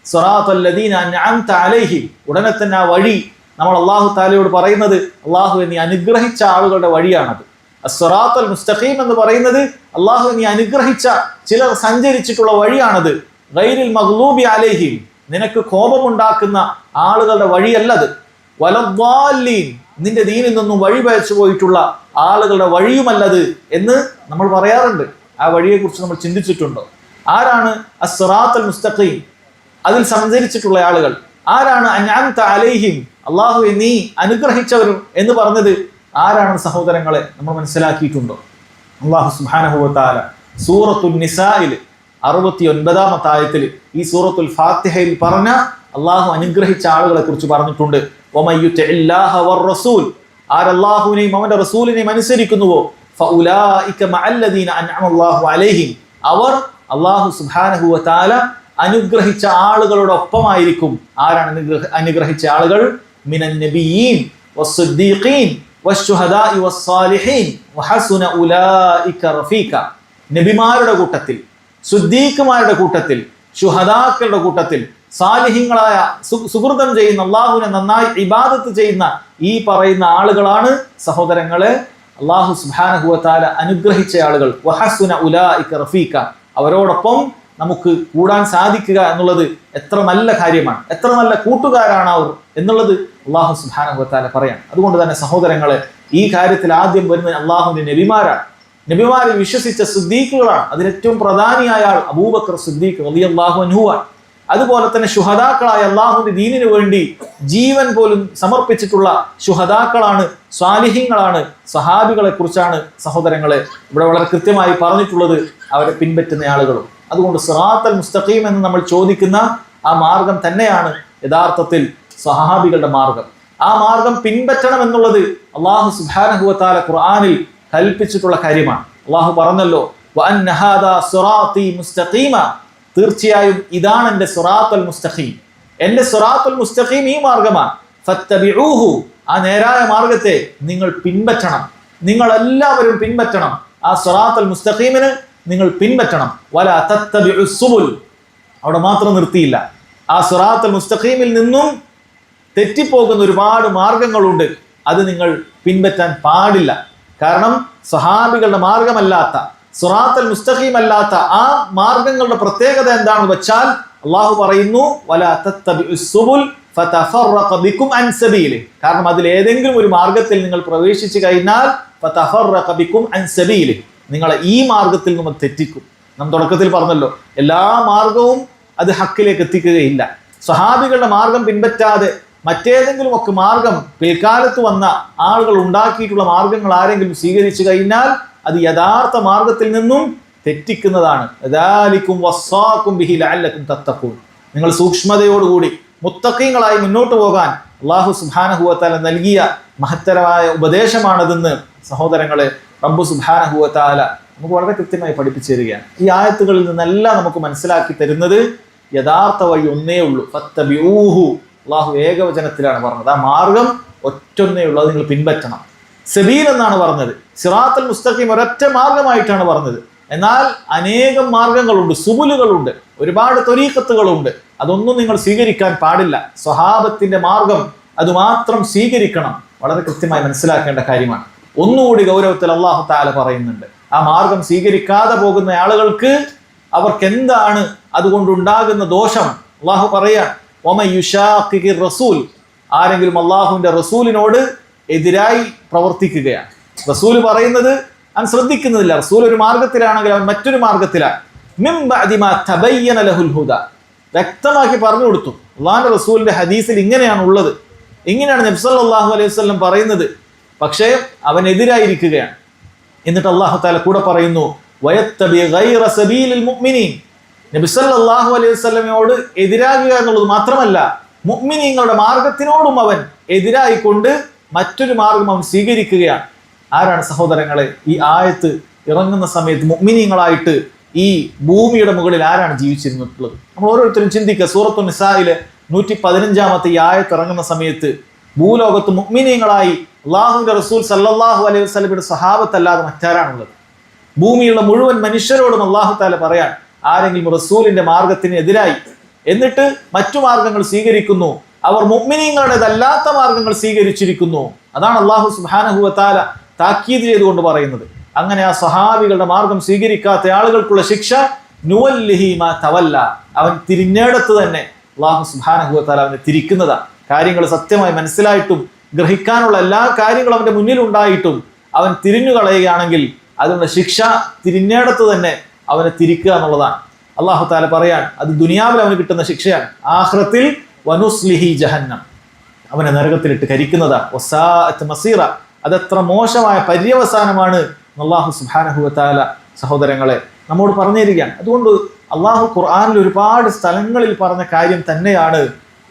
സിറാത്തൽ ലദീന അൻഅംത അലൈഹിം, ഉടനെ തന്നെ ആ വഴി നമ്മൾ അല്ലാഹു തആലയോട് പറയുന്നത് അല്ലാഹുവേ നീ അനുഗ്രഹിച്ച ആളുകളുടെ വഴിയാണത്. അസ്സിറാത്തുൽ മുസ്തഖീം എന്ന് പറയുന്നത് അല്ലാഹുവേ നീ അനുഗ്രഹിച്ച ചിലർ സഞ്ചരിച്ചിട്ടുള്ള വഴിയാണത്. ഗൈരിൽ മഗ്ലൂബി അലൈഹിം, നിനക്ക് കോപമുണ്ടാക്കുന്ന ആളുകളുടെ വഴിയല്ലത്. വലദ്ദാല്ലീൻ, നിന്റെ ദീനിൽ നിന്നും വഴി പയച്ചു പോയിട്ടുള്ള ആളുകളുടെ വഴിയുമല്ലത് എന്ന് നമ്മൾ പറയാറുണ്ട്. ആ വഴിയെക്കുറിച്ച് നമ്മൾ ചിന്തിച്ചിട്ടുണ്ടോ? ആരാണ് അസ്സിറാത്തുൽ മുസ്തഖീം, അതിൽ സഞ്ചരിച്ചിട്ടുള്ള ആളുകൾ? ആരാണ് അൻഅംത അലൈഹിം, അല്ലാഹുവേ നീ അനുഗ്രഹിച്ചവരും എന്ന് പറഞ്ഞത് ആരാണ് സഹോദരങ്ങളെ? നമ്മൾ മനസ്സിലാക്കിയിട്ടുണ്ടോ? അല്ലാഹു സുബ്ഹാനഹു വ തആല സൂറത്തുൻ നിസായിൽ 69-ാമത്തെ ആയത്തിൽ ഈ സൂറത്തുൽ ഫാത്തിഹയിൽ പറഞ്ഞ അല്ലാഹു അനുഗ്രഹിച്ച ആളുകളെ കുറിച്ച് പറഞ്ഞിട്ടുണ്ട്. വമയ്യുതിഇല്ലാഹ വർ-റസൂൽ, ആരല്ലാഹുവിനെയും അവന്റെ റസൂലിനെയും അനുസരിക്കുന്നുവോ ഫഉലൈക മഅല്ലദീന അൻഅമല്ലാഹു അലൈഹിം, അവർ അല്ലാഹു സുബ്ഹാനഹു വ തആല അനുഗ്രഹിച്ച ആളുകളോടൊപ്പമായിരിക്കും. ആരാണ് അനുഗ്രഹിച്ച ആളുകൾ? മിനൻ നബിയ്യീൻ വസ്സിദ്ദീഖീൻ വശുഹദാഇ വസ്സാലിഹീൻ വഹസുന ഉലൈക റഫീക. നബിമാരുടെ കൂട്ടത്തിൽ, സുദ്ദീഖുമാരുടെ കൂട്ടത്തിൽ, ശുഹദാക്കളുടെ കൂട്ടത്തിൽ, സാലിഹീങ്ങളായ സുഹൃതം ചെയ്യുന്ന അള്ളാഹുവിനെ നന്നായി ഇബാദത്ത് ചെയ്യുന്ന ഈ പറയുന്ന ആളുകളാണ് സഹോദരങ്ങളെ അല്ലാഹു സുബ്ഹാനഹു വ തആല അനുഗ്രഹിച്ച ആളുകൾ. വഹസുന ഉലൈക റഫീക, അവരോടൊപ്പം നമുക്ക് കൂടാൻ സാധിക്കുക എന്നുള്ളത് എത്ര നല്ല കാര്യമാണ്, എത്ര നല്ല കൂട്ടുകാരാണ് അവർ എന്നുള്ളത് അല്ലാഹു സുബ്ഹാനഹു വ തആല പറയാം. അതുകൊണ്ട് തന്നെ സഹോദരങ്ങളെ, ഈ കാര്യത്തിൽ ആദ്യം വരുന്ന അല്ലാഹുവിന്റെ നബിമാരാണ്. നബിമാരിൽ വിശ്വസിച്ച സിദ്ദീഖുകളാണ്. അതിലേറ്റവും പ്രധാനിയായ ആൾ അബൂബക്കർ സിദ്ദീഖ് റളിയല്ലാഹു അൻഹു ആണ്. അതുപോലെ തന്നെ ശുഹദാക്കളായ അല്ലാഹുവിന്റെ ദീനിനു വേണ്ടി ജീവൻ പോലും സമർപ്പിച്ചിട്ടുള്ള ശുഹദാക്കളാണ്, സ്വാലിഹീങ്ങളാണ്. സഹാബികളെ കുറിച്ചാണ് സഹോദരങ്ങളെ ഇവിടെ വളരെ കൃത്യമായി പറഞ്ഞിട്ടുള്ളത്, അവരെ പിൻപറ്റുന്ന ആളുകളും. അതുകൊണ്ട് സിറാത്തൽ മുസ്തഖീം എന്ന് നമ്മൾ ചോദിക്കുന്ന ആ മാർഗം തന്നെയാണ് യഥാർത്ഥത്തിൽ സഹാബികളുടെ മാർഗം. ആ മാർഗം പിൻപറ്റണം എന്നുള്ളത് അല്ലാഹു സുബ്ഹാനഹു വ തആല ഖുർആനിൽ കൽപ്പിച്ചിട്ടുള്ള കാര്യമാണ്. അല്ലാഹു പറഞ്ഞല്ലോ, വഅന്ന ഹാദാ സിറാത്തി മുസ്തഖീമ, തീർച്ചയായും ഇതാണ് എൻ്റെ സിറാത്തുൽ മുസ്തഖീം, എൻ്റെ സിറാത്തുൽ മുസ്തഖീം ഈ മാർഗമാണ്. ഫത്തബിഊഹു, ആ നേരായ മാർഗത്തെ നിങ്ങൾ പിൻപറ്റണം, നിങ്ങൾ എല്ലാവരും പിൻപറ്റണം. ആ സിറാത്തുൽ മുസ്തഖീമിന് നിങ്ങൾ പിൻപറ്റണം. വലാ തത്തബിഉസ് സുബുൽ, അവിടെ മാത്രം നിർത്തിയില്ല, ആ സിറാത്തുൽ മുസ്തഖീമിൽ നിന്നും തെറ്റിപ്പോകുന്ന ഒരുപാട് മാർഗങ്ങളുണ്ട്, അത് നിങ്ങൾ പിൻപറ്റാൻ പാടില്ല. കാരണം സ്വഹാബികളുടെ മാർഗമല്ലാത്ത, സിറാത്തുൽ മുസ്തഖീം അല്ലാത്ത ആ മാർഗങ്ങളുടെ പ്രത്യേകത എന്താണെന്ന് വെച്ചാൽ അള്ളാഹു പറയുന്നു, വലാ തത്തബിഉസ് സുബുൽ ഫതഫറഖ ബികും അൻ സബീലി, കാരണം അതിൽ ഏതെങ്കിലും ഒരു മാർഗത്തിൽ നിങ്ങൾ പ്രവേശിച്ചു കഴിഞ്ഞാൽ ഫതഫറഖ ബികും അൻ സബീലി, നിങ്ങളെ ഈ മാർഗത്തിൽ നിന്ന് തെറ്റിക്കും. നാം തുടക്കത്തിൽ പറഞ്ഞല്ലോ, എല്ലാ മാർഗവും അത് ഹക്കിലേക്ക് എത്തിക്കുകയില്ല. സ്വഹാബികളുടെ മാർഗം പിൻപറ്റാതെ മറ്റേതെങ്കിലും ഒക്കെ മാർഗം പിൽക്കാലത്ത് വന്ന ആളുകൾ ഉണ്ടാക്കിയിട്ടുള്ള മാർഗങ്ങൾ ആരെങ്കിലും സ്വീകരിച്ചു കഴിഞ്ഞാൽ അത് യഥാർത്ഥ മാർഗത്തിൽ നിന്നും തെറ്റിക്കുന്നതാണ്. ദാലികും വസ്സാകും ബിഹി ലഅല്ലകും തത്തഖൂൻ, നിങ്ങൾ സൂക്ഷ്മതയോടുകൂടി മുത്തഖീങ്ങളായി മുന്നോട്ട് പോകാൻ അല്ലാഹു സുബ്ഹാനഹു വ തആല നൽകിയ മഹത്തരമായ ഉപദേശമാണതെന്ന് സഹോദരങ്ങളെ റബ്ബ് സുബ്ഹാനഹു വ തആല നമുക്ക് വളരെ കൃത്യമായി പഠിപ്പിച്ചു തരികയാണ്. ഈ ആയത്തുകളിൽ നിന്നെല്ലാം നമുക്ക് മനസ്സിലാക്കി തരുന്നത് യഥാർത്ഥ വഴി ഒന്നേ ഉള്ളൂ. ഫത്തബിഊഹു, അല്ലാഹു ഏകവചനത്തിലാണ് പറഞ്ഞത്. ആ മാർഗം ഒറ്റൊന്നേ ഉള്ളൂ, അത് നിങ്ങൾ പിൻപറ്റണം. സബീൽ എന്നാണ് പറഞ്ഞത്, സിറാത്തുൽ മുസ്തഖീം ഒരൊറ്റ മാർഗമായിട്ടാണ് പറഞ്ഞത്. എന്നാൽ അനേകം മാർഗങ്ങളുണ്ട്, സുബുലുകളുണ്ട്, ഒരുപാട് ത്വരീഖത്തുകളുണ്ട്. അതൊന്നും നിങ്ങൾ സ്വീകരിക്കാൻ പാടില്ല. സ്വഹാബത്തിന്റെ മാർഗം അത് മാത്രം സ്വീകരിക്കണം. വളരെ കൃത്യമായി മനസ്സിലാക്കേണ്ട കാര്യമാണ്. ഒന്നുകൂടി ഗൗരവത്തിൽ അല്ലാഹു തആല പറയുന്നുണ്ട്, ആ മാർഗം സ്വീകരിക്കാതെ പോകുന്ന ആളുകൾക്ക് അവർക്ക് എന്താണ് അതുകൊണ്ടുണ്ടാകുന്ന ദോഷം. അല്ലാഹു പറയാൻ, വമൻ യുശാഖിഖിർ റസൂൽ, ആരെങ്കിലും അല്ലാഹുവിന്റെ റസൂലിനോട് എതിരായി പ്രവർത്തിക്കുകയാണ്. റസൂൽ പറയുന്നത് അവൻ ശ്രദ്ധിക്കുന്നില്ല. റസൂൽ ഒരു മാർഗത്തിലാണെങ്കിൽ അവൻ മറ്റൊരു മാർഗത്തിലാണ്. മിൻ ബഅദി മാ തബയ്യന ലഹുൽ ഹുദ, വ്യക്തമാക്കി പറഞ്ഞു കൊടുത്തു. അല്ലാഹുവിന്റെ റസൂലിന്റെ ഹദീസിൽ ഇങ്ങനെയാണ് ഉള്ളത്, ഇങ്ങനെയാണ് നബി സല്ലല്ലാഹു അലൈഹി വസല്ലം പറയുന്നത്. പക്ഷേ അവൻ എതിരായിരിക്കുകയാണ്. എന്നിട്ട് അല്ലാഹു തആല കൂടെ പറയുന്നു, വയത്തബി ഗൈറ സബീലിൽ മുഅ്മിനീൻ, നബി സല്ലല്ലാഹു അലൈഹി വസല്ലമയോട് എതിരാകുക എന്നുള്ളത് മാത്രമല്ല, മുഅ്മിനീങ്ങളുടെ മാർഗത്തിനോടും അവൻ എതിരായിക്കൊണ്ട് മറ്റൊരു മാർഗം അവൻ സ്വീകരിക്കുകയാണ്. ആരാണ് സഹോദരങ്ങളെ ഈ ആയത്ത് ഇറങ്ങുന്ന സമയത്ത് മുഅ്മിനീങ്ങളായിട്ട് ഈ ഭൂമിയുടെ മുകളിൽ ആരാണ് ജീവിച്ചിരുന്നിട്ടുള്ളത്? നമ്മൾ ഓരോരുത്തരും ചിന്തിക്കുക. സൂറത്തുൻ നിസായിലെ 115-ാമത്തെ ഈ ആയത്ത് ഇറങ്ങുന്ന സമയത്ത് ഭൂലോകത്ത് മുഅ്മിനീങ്ങളായി അല്ലാഹുവിന്റെ റസൂൽ സല്ലല്ലാഹു അലൈഹി വസല്ലമയുടെ സ്വഹാബത്തല്ലാതെ മറ്റാരാണുള്ളത്? ഭൂമിയുള്ള മുഴുവൻ മനുഷ്യരോടും അല്ലാഹു തആല പറയാൻ, ആരെങ്കിലും റസൂലിന്റെ മാർഗത്തിന് എതിരായി എന്നിട്ട് മറ്റു മാർഗങ്ങൾ സ്വീകരിക്കുന്നു, അവർ മുഅ്മിനീങ്ങളുടേതല്ലാത്ത മാർഗങ്ങൾ സ്വീകരിച്ചിരിക്കുന്നു. അതാണ് അല്ലാഹു സുബ്ഹാനഹു വ തആല താക്കീത് ചെയ്തുകൊണ്ട് പറയുന്നത്. അങ്ങനെ ആ സ്വഹാബികളുടെ മാർഗം സ്വീകരിക്കാത്ത ആളുകൾക്കുള്ള ശിക്ഷ നുവല്ലിഹി മാ തവല്ല, അവൻ തിരിഞ്ഞെടുത്ത് തന്നെ അല്ലാഹു സുബ്ഹാനഹു വ തആല അവനെ തിരിക്കുന്നതാണ്. കാര്യങ്ങൾ സത്യമായി മനസ്സിലായിട്ടും ഗ്രഹിക്കാനുള്ള എല്ലാ കാര്യങ്ങളും അവന്റെ മുന്നിൽ ഉണ്ടായിട്ടും അവൻ തിരിഞ്ഞു കളയുകയാണെങ്കിൽ അതിനുള്ള ശിക്ഷ തിരിഞ്ഞെടുത്ത് തന്നെ അവനെ തിരിക്കുക എന്നുള്ളതാണ്. അല്ലാഹു തആല പറയാൻ, അത് ദുനിയാവിൽ അവന് കിട്ടുന്ന ശിക്ഷയാണ്. ആഖിറത്തിൽ വനുസ്ലിഹി ജഹന്നം, അവനെ നരകത്തിലിട്ട് കരിക്കുന്നതാണ്. വസാഅത് മസീറ, അതെത്ര മോശമായ പര്യവസാനമാണ് അല്ലാഹു സുബ്ഹാനഹു വ തആല സഹോദരങ്ങളെ നമ്മോട് പറഞ്ഞു തരികയാണ്. അതുകൊണ്ട് അല്ലാഹു ഖുർആനിൽ ഒരുപാട് സ്ഥലങ്ങളിൽ പറഞ്ഞ കാര്യം തന്നെയാണ്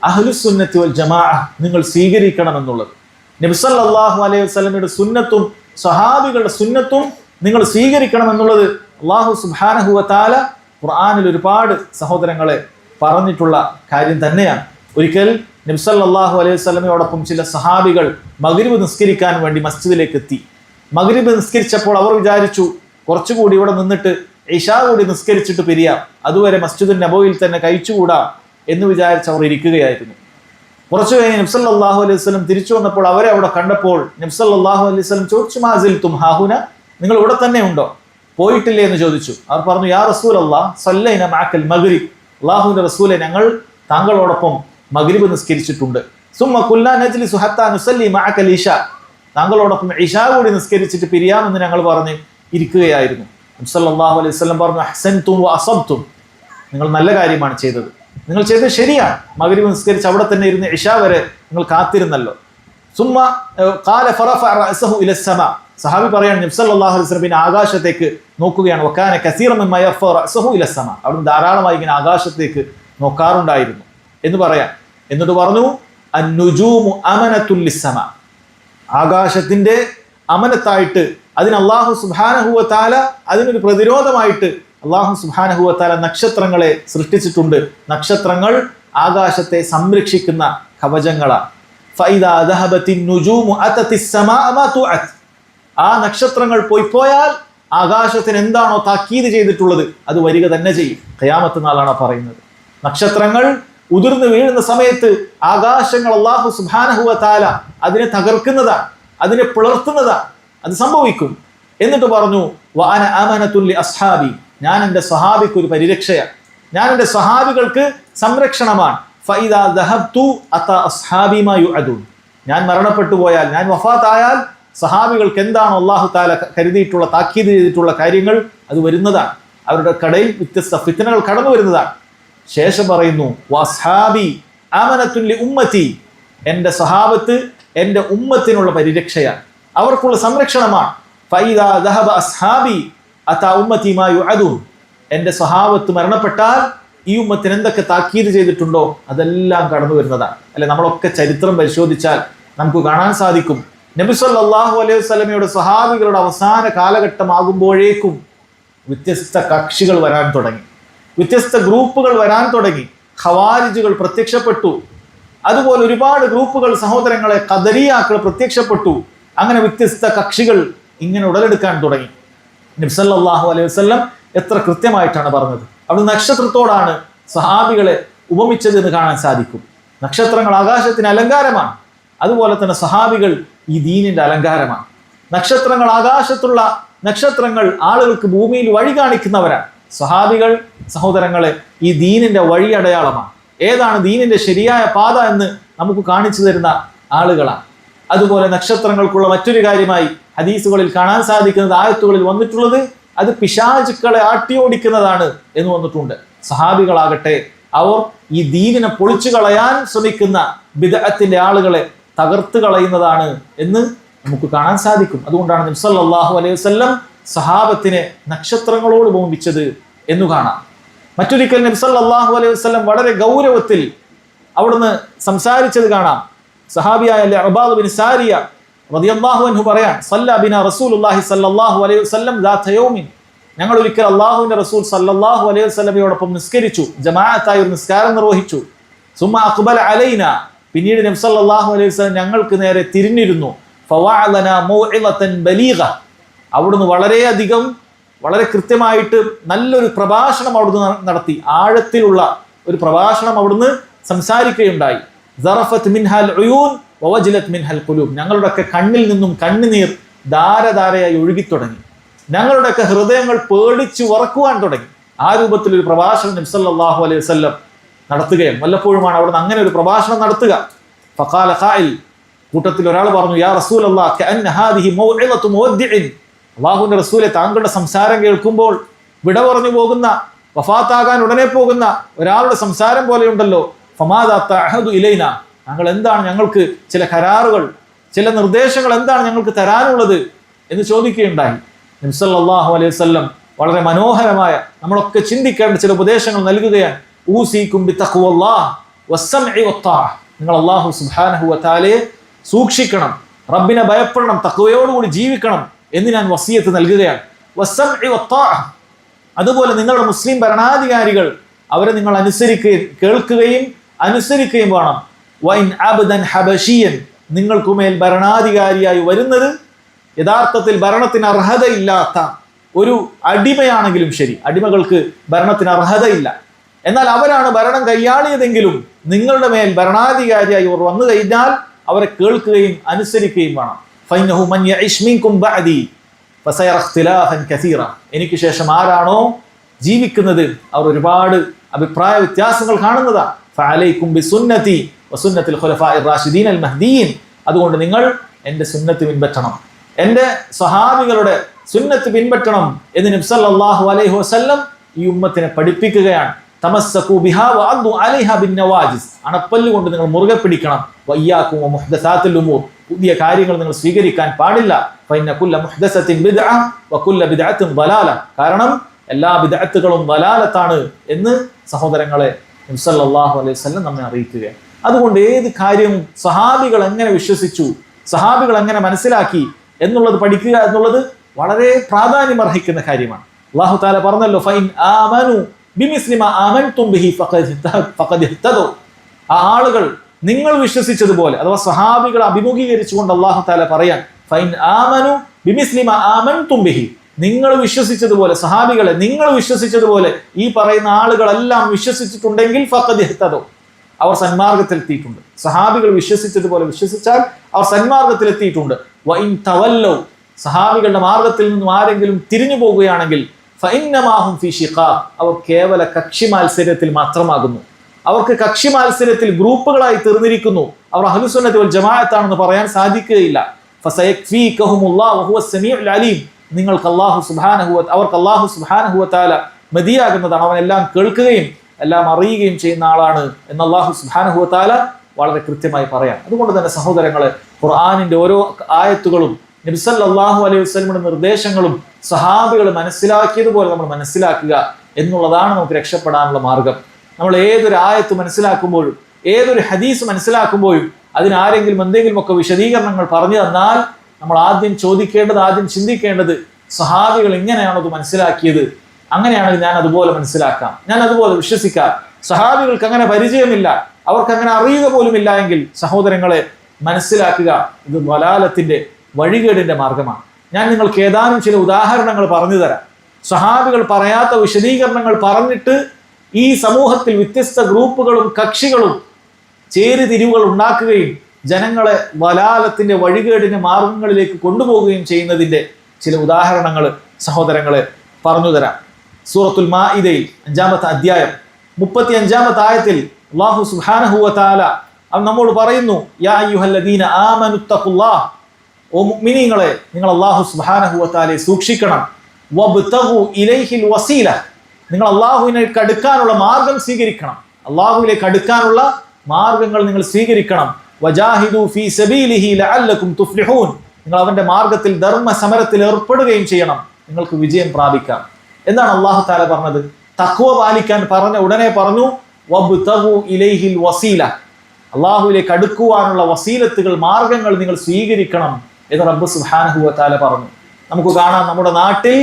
അഹ്ലുസുന്നത്തി വൽ ജമാഅ നിങ്ങൾ സ്വീകരിക്കണം എന്നുള്ളത്. നബി സല്ലല്ലാഹു അലൈഹി വസല്ലമയുടെ സുന്നത്തും സ്വഹാബികളുടെ സുന്നത്തും നിങ്ങൾ സ്വീകരിക്കണം എന്നുള്ളത് അല്ലാഹു സുബ്ഹാനഹു വ തആല ഖുർആനിൽ ഒരുപാട് സഹോദരങ്ങളെ പറഞ്ഞിട്ടുള്ള കാര്യം തന്നെയാണ്. ഒരിക്കൽ നബി സല്ലല്ലാഹു അലൈഹി വസല്ലമയോടൊപ്പം ചില സഹാബികൾ മഗ്രിബ് നിസ്കരിക്കാൻ വേണ്ടി മസ്ജിദിലേക്ക് എത്തി. മഗ്രിബ് നിസ്കരിച്ചപ്പോൾ അവർ വിചാരിച്ചു കുറച്ചുകൂടി ഇവിടെ നിന്നിട്ട് ഇശാ കൂടി നിസ്കരിച്ചിട്ട് പിരിയാം, അതുവരെ മസ്ജിദുൻ നബവിയിൽ തന്നെ കഴിച്ചുകൂടാം എന്ന് വിചാരിച്ച് അവർ ഇരിക്കുകയായിരുന്നു. കുറച്ചു കഴിഞ്ഞ് നബി സല്ലല്ലാഹു അലൈഹി വസല്ലം തിരിച്ചു വന്നപ്പോൾ അവരെ അവിടെ കണ്ടപ്പോൾ നബി സല്ലല്ലാഹു അലൈഹി വസല്ലം ചോദിച്ചു, മാസിൽതും ഹാഹുന, നിങ്ങൾ ഇവിടെ തന്നെ ഉണ്ടോ, പോയിട്ടില്ലേ എന്ന് ചോദിച്ചു. അവർ പറഞ്ഞു, യാ റസൂലല്ലാഹ് സല്ലൈന മഅക്കൽ മഗ്രിബ്, അല്ലാഹുവിന്റെ റസൂലെ ഞങ്ങൾ താങ്കളോടൊപ്പം മഗ്രിബ് നിസ്കരിച്ചിട്ടുണ്ട്. സുമ്മ കുല്ലാ നജ്ലിസു ഹത്താ നുസല്ലി മഅക്കൽ ഇശാ, താങ്കളോടൊപ്പം ഇശാ കൂടി നിസ്കരിച്ചിട്ട് പിരിയാമെന്ന് ഞങ്ങൾ പറഞ്ഞ് ഇരിക്കുകയായിരുന്നു. നബി സല്ലല്ലാഹു അലൈഹി വസല്ലം പറഞ്ഞു, അഹ്സൻതും വ അസബ്തും, നിങ്ങൾ നല്ല കാര്യമാണ് ചെയ്തത്, നിങ്ങൾ ചെയ്തത് ശരിയാണ്. മഗ്രിബ് നിസ്കരിച്ച് അവിടെ തന്നെ ഇരുന്ന് ഇശാ വരെ നിങ്ങൾ കാത്തിരുന്നല്ലോ. സുമ്മ ഖാല ഫറഫഅ റഅസഹു ഇല സമാ, സഹാബി പറയാണ് നബി സല്ലല്ലാഹു അലൈഹി വസല്ലം പിന്നെ ആകാശത്തേക്ക് നോക്കുകയാണ്. വകാന കസീറൻ മിമ്മ യർഫഉ റഅസഹു ഇല സമാ, അവിടുന്ന് ധാരാളമായി ഇങ്ങനെ ആകാശത്തേക്ക് നോക്കാറുണ്ടായിരുന്നു എന്ന് പറയാം. എന്നിട്ട് പറഞ്ഞു, അന്നുജൂമു അമനത്തുൽ ലിസ്സമാ, ആകാശത്തിന്റെ അമനത്തായിട്ട് അതിന് അല്ലാഹു സുബ്ഹാനഹു വ തആല അതിനൊരു പ്രതിരോധമായിട്ട് അല്ലാഹു സുബ്ഹാനഹു വ തആല നക്ഷത്രങ്ങളെ സൃഷ്ടിച്ചിട്ടുണ്ട്. നക്ഷത്രങ്ങൾ ആകാശത്തെ സംരക്ഷിക്കുന്ന കവചങ്ങളാണ്. ഫൈദാ ദഹബത്തിൻ നുജൂമു അതതിസ് സമാഅ മാ തുഅത്, ആ നക്ഷത്രങ്ങൾ പോയാൽ ആകാശത്തിന് എന്താണോ താക്കീത് ചെയ്തിട്ടുള്ളത് അത് വരിക തന്നെ ചെയ്യും. ഖിയാമത്ത് നാളാണ് പറയുന്നത്. നക്ഷത്രങ്ങൾ ഉതിർന്നു വീഴുന്ന സമയത്ത് ആകാശങ്ങൾ അല്ലാഹു സുബ്ഹാനഹു വ തആല അതിനെ തകർക്കുന്നതാണ്, അതിനെ പിളർത്തുന്നതാണ്. അത് സംഭവിക്കും. എന്നിട്ട് പറഞ്ഞു വഅന അമനത്തുൽ ലി അസ്ഹാബി, ഞാൻ എൻ്റെ സ്വഹാബിക്ക് ഒരു പരിരക്ഷയാണ്, ഞാൻ എൻ്റെ സ്വഹാബികൾക്ക് സംരക്ഷണമാണ്. ഫഇദാ ദഹബ്തു അത അസ്ഹാബി മാ യുഅദൂൻ, ഞാൻ മരണപ്പെട്ടു പോയാൽ, ഞാൻ വഫാത്തായാൽ സഹാബികൾക്ക് എന്താണോ അല്ലാഹു തആല കരുതിയിട്ടുള്ള താക്കീത് ചെയ്തിട്ടുള്ള കാര്യങ്ങൾ അത് വരുന്നതാണ്. അവരുടെ കടയിൽ വ്യത്യസ്ത ഫിത്നകൾ കടന്നു വരുന്നതാണ്. ശേഷം പറയുന്നു വഅസ്ഹാബി അമനത്തുൻ ലി ഉമ്മത്തി, എൻ്റെ സഹാബത്ത് എൻ്റെ ഉമ്മത്തിനുള്ള പരിരക്ഷയാണ്, അവർക്കുള്ള സംരക്ഷണമാണ്. ഫഇദാ ദഹബ അസ്ഹാബി അതാ ഉമ്മത്തി മാ യുഅദൂൻ, എൻ്റെ സഹാബത്ത് മരണപ്പെട്ടാൽ ഈ ഉമ്മത്തിന് എന്തൊക്കെ താക്കീത് ചെയ്തിട്ടുണ്ടോ അതെല്ലാം കടന്നു വരുന്നതാണ്. അല്ലെ, നമ്മളൊക്കെ ചരിത്രം പരിശോധിച്ചാൽ നമുക്ക് കാണാൻ സാധിക്കും, നബി സല്ലല്ലാഹു അലൈഹി വസല്ലമയുടെ സഹാബികളുടെ അവസാന കാലഘട്ടമാകുമ്പോഴേക്കും വ്യത്യസ്ത കക്ഷികൾ വരാൻ തുടങ്ങി, വ്യത്യസ്ത ഗ്രൂപ്പുകൾ വരാൻ തുടങ്ങി. ഖവാരിജുകൾ പ്രത്യക്ഷപ്പെട്ടു, അതുപോലെ ഒരുപാട് ഗ്രൂപ്പുകൾ, സഹോദരങ്ങളെ, ഖദരിയാക്കൾ പ്രത്യക്ഷപ്പെട്ടു. അങ്ങനെ വ്യത്യസ്ത കക്ഷികൾ ഇങ്ങനെ ഉടലെടുക്കാൻ തുടങ്ങി. നബി സല്ലല്ലാഹു അലൈഹി വസല്ലം എത്ര കൃത്യമായിട്ടാണ് പറഞ്ഞത്. അവിടെ നക്ഷത്രത്തോടാണ് സഹാബികളെ ഉപമിച്ചത് എന്ന് കാണാൻ സാധിക്കും. നക്ഷത്രങ്ങൾ ആകാശത്തിന് അലങ്കാരമാണ്, അതുപോലെ തന്നെ സഹാബികൾ ഈ ദീനിന്റെ അലങ്കാരമാണ്. നക്ഷത്രങ്ങൾ, ആകാശത്തുള്ള നക്ഷത്രങ്ങൾ ആളുകൾക്ക് ഭൂമിയിൽ വഴി കാണിക്കുന്നവരാണ്. സഹാബികൾ, സഹോദരങ്ങളെ, ഈ ദീനിന്റെ വഴി അടയാളമാണ്. ഏതാണ് ദീനിന്റെ ശരിയായ പാത എന്ന് നമുക്ക് കാണിച്ചു തരുന്ന ആളുകളാണ്. അതുപോലെ നക്ഷത്രങ്ങൾക്കുള്ള മറ്റൊരു കാര്യമായി ഹദീസുകളിൽ കാണാൻ സാധിക്കുന്നത്, ആയത്തുകളിൽ വന്നിട്ടുള്ളത്, അത് പിശാചുക്കളെ ആട്ടിയോടിക്കുന്നതാണ് എന്ന് വന്നിട്ടുണ്ട്. സഹാബികളാകട്ടെ അവർ ഈ ദീനിനെ പൊളിച്ചു കളയാൻ ശ്രമിക്കുന്ന ബിദ്അത്തിന്റെ ആളുകളെ തകർത്ത് കളയുന്നതാണ് എന്ന് നമുക്ക് കാണാൻ സാധിക്കും. അതുകൊണ്ടാണ് നബി സല്ലല്ലാഹു അലൈഹി വസല്ലം സഹാബത്തിനെ നക്ഷത്രങ്ങളോട് ഉപമിച്ചത് എന്ന് കാണാം. മറ്റൊരിക്കൽ നബി സല്ലല്ലാഹു അലൈഹി വസല്ലം വളരെ ഗൗരവത്തിൽ അവിടുന്ന് സംസാരിച്ചത് കാണാം. സഹാബിയായ അർബാദ് ബിൻ സാരിയ റളിയല്ലാഹു അൻഹു പറയാൻ, സല്ല ബിനാ റസൂലുള്ളാഹി സല്ലല്ലാഹു അലൈഹി വസല്ലം ദാത യൗമിൻ, ഞങ്ങൾ ഒരിക്കൽ അല്ലാഹുവിന്റെ റസൂൽ സല്ലല്ലാഹു അലൈഹി വസല്ലമയോടൊപ്പം നിസ്കരിച്ചു, ജമാഅത്തായി ഒരു നിസ്കാരം നിർവഹിച്ചു. സുമ്മ അഖ്ബല അലൈന, പിന്നീട് നബി സല്ലല്ലാഹു അലൈഹി വസല്ലം ഞങ്ങൾക്ക് നേരെ തിരിഞ്ഞിരുന്നു. ഫവഅലനാ മൗഇളതൻ ബലീഗ, അവിടുന്ന് വളരെയധികം, വളരെ കൃത്യമായിട്ട് നല്ലൊരു പ്രഭാഷണം അവിടുന്ന് നടത്തി. ആഴത്തിലുള്ള ഒരു പ്രഭാഷണം അവിടുന്ന് സംസാരിക്കുകയുണ്ടായി. സറഫത് മിൻഹൽ ഉയൂൻ വവജിലത് മിൻഹൽ ഖുലൂബ്, ഞങ്ങളുടെയൊക്കെ കണ്ണിൽ നിന്നും കണ്ണുനീർ ധാരധാരയായി ഒഴുകിത്തുടങ്ങി, ഞങ്ങളുടെയൊക്കെ ഹൃദയങ്ങൾ പേടിച്ചു വറക്കുവാൻ തുടങ്ങി. ആ രൂപത്തിലൊരു പ്രഭാഷണം നബി സല്ലല്ലാഹു അലൈഹി വസല്ലം നടത്തുകയാണ്. വല്ലപ്പോഴുമാണ് അവിടുന്ന് അങ്ങനെ ഒരു പ്രഭാഷണം നടത്തുക. ഫഖാല ഖാഇൽ, കൂട്ടത്തിൽ ഒരാൾ പറഞ്ഞു, യാ റസൂലല്ലാഹ് കഅന്ന ഹാദിഹി മൗഇളതു മുവദ്ദിഇൻ, അല്ലാഹുവിന്റെ റസൂലെ, താങ്കളുടെ സംസാരം കേൾക്കുമ്പോൾ വിട പറഞ്ഞു പോകുന്ന, വഫാത്താകാൻ ഉടനെ പോകുന്ന ഒരാളുടെ സംസാരം പോലെയുണ്ടല്ലോ. ഫമാദാ തഅഹദു ഇലൈന, താങ്കൾ എന്താണ് ഞങ്ങൾക്ക് ചില കരാറുകൾ, ചില നിർദ്ദേശങ്ങൾ എന്താണ് ഞങ്ങൾക്ക് തരാനുള്ളത് എന്ന് ചോദിക്കുകയുണ്ടായി. നബി സല്ലല്ലാഹു അലൈഹി വസല്ലം വളരെ മനോഹരമായ, നമ്മളൊക്കെ ചിന്തിക്കേണ്ട ചില ഉപദേശങ്ങൾ നൽകുകയാണ്. ഊസീകും ബിത്തഖ്വല്ലാഹ് വസ്സംഇ വത്താഅ, നിങ്ങൾ അല്ലാഹു സുബ്ഹാനഹു വ തആലയെ സൂക്ഷിക്കണം, റബ്ബിനെ ഭയപ്പെടണം, തഖ്വയോടുകൂടി ജീവിക്കണം എന്ന് ഞാൻ വസിയത്ത് നൽകുകയാണ്. വസ്സംഇ വത്താഅ, അതുപോലെ നിങ്ങളുടെ മുസ്ലിം ഭരണാധികാരികൾ, അവരെ നിങ്ങൾ അനുസരിക്കുകയും കേൾക്കുകയും അനുസരിക്കുകയും വേണം. വൈൻ അബ്ദൻ ഹബശിയൻ, നിങ്ങൾക്കുമേൽ ഭരണാധികാരിയായി വരുന്നത് യഥാർത്ഥത്തിൽ ഭരണത്തിന് അർഹതയില്ലാത്ത ഒരു അടിമയാണെങ്കിലും ശരി, അടിമകൾക്ക് ഭരണത്തിന് അർഹതയില്ല, എന്നാൽ അവരാണ് ഭരണം കൈയാളിയതെങ്കിലും നിങ്ങളുടെ മേൽ ഭരണാധികാരിയായി അവർ വന്നു കഴിഞ്ഞാൽ അവരെ കേൾക്കുകയും അനുസരിക്കുകയും വേണം. ഫൈനഹു മൻ യഇശ് മിൻകും ബഅദി ഫസയറ ഇഖ്തിലാഫൻ കസീറ, എനിക്ക് ശേഷം ആരാണോ ജീവിക്കുന്നത് അവർ ഒരുപാട് അഭിപ്രായ വ്യത്യാസങ്ങൾ കാണുന്നതാണ്. ഫഅലൈക്കും ബിസുന്നതി വസുന്നത്തിൽ ഖുലഫാഇർ റാഷിദീൻ അൽ മഹ്ദിയീൻ, അതുകൊണ്ട് നിങ്ങൾ എൻ്റെ സുന്നത്ത് പിൻപറ്റണം, എൻ്റെ സ്വഹാബികളുടെ സുന്നത്ത് പിൻപറ്റണം എന്ന് നബി സല്ലല്ലാഹു അലൈഹി വസല്ലം ഈ ഉമ്മത്തിനെ പഠിപ്പിക്കുകയാണ്. തമസ്സകൂ ബിഹാ വഅദ്ദു അലൈഹാ ബിന്നവാജിസ്, അണപ്പല്ല് കൊണ്ട് നിങ്ങൾ മുറുകെ പിടിക്കണം. വയ്യാക്കും വമുഹ്ദസാത്തുൽ ഉമൂർ, പുതിയ കാര്യങ്ങൾ നിങ്ങൾ സ്വീകരിക്കാൻ പാടില്ല. ഫഇന്ന കുല്ല മുഹ്ദസത്തിൻ ബിദ്അ വകുല്ല ബിദ്അത്തിൻ ളലാല, കാരണം എല്ലാ ബിദ്അത്തുകളും ളലാലത്താണ് എന്ന് സഹോദരങ്ങളെ നബി സല്ലല്ലാഹു അലൈഹി വസല്ലം നമ്മെ അറിയിക്കുകയാണ്. അതുകൊണ്ട് ഏത് കാര്യവും സഹാബികൾ എങ്ങനെ വിശ്വസിച്ചു, സഹാബികൾ എങ്ങനെ മനസ്സിലാക്കി എന്നുള്ളത് പഠിക്കുക എന്നുള്ളത് വളരെ പ്രാധാന്യമർഹിക്കുന്ന കാര്യമാണ്. അല്ലാഹു തആല പറഞ്ഞല്ലോ, ഫൈൻ ആമനു ബിമിസ്ലി മാ ആമൻതും ബിഹി ഫഖദ് ഇഹ്തദൂ. ആ ആളുകൾ നിങ്ങൾ വിശ്വസിച്ചതുപോലെ, അഥവാ സഹാബികൾ അഭിമുഖീകരിച്ചുകൊണ്ട് അല്ലാഹു തആല പറയാൻ, ഫൈൻ ആമനു ബിമിസ്ലി മാ ആമൻതും ബിഹി, നിങ്ങൾ വിശ്വസിച്ചതുപോലെ, സഹാബികളെ നിങ്ങൾ വിശ്വസിച്ചതുപോലെ ഈ പറയുന്ന ആളുകളെല്ലാം വിശ്വസിച്ചിട്ടുണ്ടെങ്കിൽ ഫഖദ് ഇഹ്തദൂ, അവർ സന്മാർഗത്തിലെത്തിയിട്ടുണ്ട്. സഹാബികൾ വിശ്വസിച്ചതുപോലെ വിശ്വസിച്ചാൽ അവർ സന്മാർഗത്തിലെത്തിയിട്ടുണ്ട്. വഇൻ തവല്ലൗ, സഹാബികളുടെ മാർഗത്തിൽ നിന്നും ആരെങ്കിലും തിരിഞ്ഞു പോകുകയാണെങ്കിൽ ഫഇന്നമാഹും ഫീ ശിഖാഖ്, അവർ കേവല കക്ഷി മാത്സര്യത്തിൽ മാത്രമാകുന്നു. അവർക്ക് കക്ഷി മാത്സര്യത്തിൽ ഗ്രൂപ്പുകളായി തീർന്നിരിക്കുന്നു. അവർ അഹ്ലുസുന്നത്തി വൽ ജമാഅത്താണെന്ന് പറയാൻ സാധിക്കുകയില്ല. ഫസയക്ഫീകഹുമുല്ലാഹു വഹുവസ് സമീഉൽ അലീം, നിങ്ങൾക്ക് അവർക്ക് അല്ലാഹു സുബ്ഹാനഹു വ തആല മതിയാകുന്നതാണ്. അവൻ എല്ലാം കേൾക്കുകയും എല്ലാം അറിയുകയും ചെയ്യുന്ന ആളാണ് എന്ന് അല്ലാഹു സുബ്ഹാനഹു വ തആല വളരെ കൃത്യമായി പറയാം. അതുകൊണ്ട് തന്നെ സഹോദരങ്ങളെ, ഖുർആനിന്റെ ഓരോ ആയത്തുകളും നബി സല്ലല്ലാഹു അലൈഹി വസല്ലമയുടെ നിർദ്ദേശങ്ങളും സഹാബികൾ മനസ്സിലാക്കിയതുപോലെ നമ്മൾ മനസ്സിലാക്കുക എന്നുള്ളതാണ് നമുക്ക് രക്ഷപ്പെടാനുള്ള മാർഗം. നമ്മൾ ഏതൊരു ആയത്ത് മനസ്സിലാക്കുമ്പോഴും ഏതൊരു ഹദീസ് മനസ്സിലാക്കുമ്പോഴും അതിനാരെങ്കിലും എന്തെങ്കിലുമൊക്കെ വിശദീകരണങ്ങൾ പറഞ്ഞു തന്നാൽ നമ്മൾ ആദ്യം ചോദിക്കേണ്ടത്, ആദ്യം ചിന്തിക്കേണ്ടത്, സഹാബികൾ ഇങ്ങനെയാണോ അത് മനസ്സിലാക്കിയത്? അങ്ങനെയാണെങ്കിൽ ഞാൻ അതുപോലെ മനസ്സിലാക്കാം, ഞാൻ അതുപോലെ വിശ്വസിക്കാം. സഹാബികൾക്ക് അങ്ങനെ പരിചയമില്ല, അവർക്ക് അങ്ങനെ അറിയുക പോലുമില്ല എങ്കിൽ സഹോദരങ്ങളെ മനസ്സിലാക്കുക, ഇത് ളലാലത്തിന്റെ വഴികേടിന്റെ മാർഗമാണ്. ഞാൻ നിങ്ങൾക്ക് ഏതാനും ചില ഉദാഹരണങ്ങൾ പറഞ്ഞു തരാം. സഹാബികൾ പറയാത്ത വിശദീകരണങ്ങൾ പറഞ്ഞിട്ട് ഈ സമൂഹത്തിൽ വ്യത്യസ്ത ഗ്രൂപ്പുകളും കക്ഷികളും ചേരിതിരിവുകൾ ഉണ്ടാക്കുകയും ജനങ്ങളെ ളലാലത്തിന്റെ വഴികേടിന്റെ മാർഗങ്ങളിലേക്ക് കൊണ്ടുപോവുകയും ചെയ്യുന്നതിന്റെ ചില ഉദാഹരണങ്ങൾ സഹോദരങ്ങളെ പറഞ്ഞു തരാം. സൂറത്തുൽ മാഇദയിൽ 5-ാമത്തെ അധ്യായം 35-ാമത്തെ ആയത്തിൽ അല്ലാഹു സുബ്ഹാനഹു വ തആല നമ്മോട് പറയുന്നു, യാ അയ്യുഹല്ലദീന ആമനുത്തഖുല്ലാഹ്, ഓ മുഅ്മിനീങ്ങളെ നിങ്ങൾ അല്ലാഹു സുബ്ഹാനഹു വ തആലയെ സൂക്ഷിക്കണം. വബ്തഗു ഇലൈഹിൽ വസീല, നിങ്ങൾ അല്ലാഹുവിലേക്ക് അടുക്കാനുള്ള മാർഗം സ്വീകരിക്കണം. അല്ലാഹുവിലേക്ക് അടുക്കാനുള്ള മാർഗങ്ങൾ നിങ്ങൾ സ്വീകരിക്കണം. വജാഹിദു ഫീ സബീലിഹി ലഅല്ലകും തുഫ്ലിഹൂൻ, നിങ്ങൾ അവന്റെ മാർഗത്തിൽ ധർമ്മ സമരത്തിൽ ഏർപ്പെടുകയും ചെയ്യണം, നിങ്ങൾക്ക് വിജയം പ്രാപിക്കാം. എന്താണ് അല്ലാഹു തആല പറഞ്ഞത്? തഖ്വ പാലിക്കാൻ പറഞ്ഞ ഉടനെ പറഞ്ഞു വബ്തഗു ഇലൈഹിൽ വസീല, അല്ലാഹുവിലേക്ക് അടുക്കുവാനുള്ള വസീലത്തുകൾ, മാർഗങ്ങൾ നിങ്ങൾ സ്വീകരിക്കണം എന്ന് റബ്ബ് സുബ്ഹാനഹു വ തആല പറഞ്ഞു. നമുക്ക് കാണാം, നമ്മുടെ നാട്ടിൽ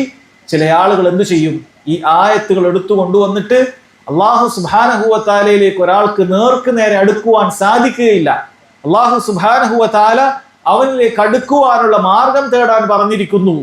ചില ആളുകൾ എന്തു ചെയ്യും? ഈ ആയത്തുകൾ എടുത്തു കൊണ്ടുവന്നിട്ട് അല്ലാഹു സുബ്ഹാനഹു വ തആലയിലേക്ക് ഒരാൾക്ക് നേർക്ക് നേരെ അടുക്കുവാൻ സാധിക്കുകയില്ല. അല്ലാഹു സുബ്ഹാനഹു വ തആല അവനിലേക്ക് അടുക്കുവാനുള്ള മാർഗം തേടാൻ പറഞ്ഞിരിക്കുന്നു.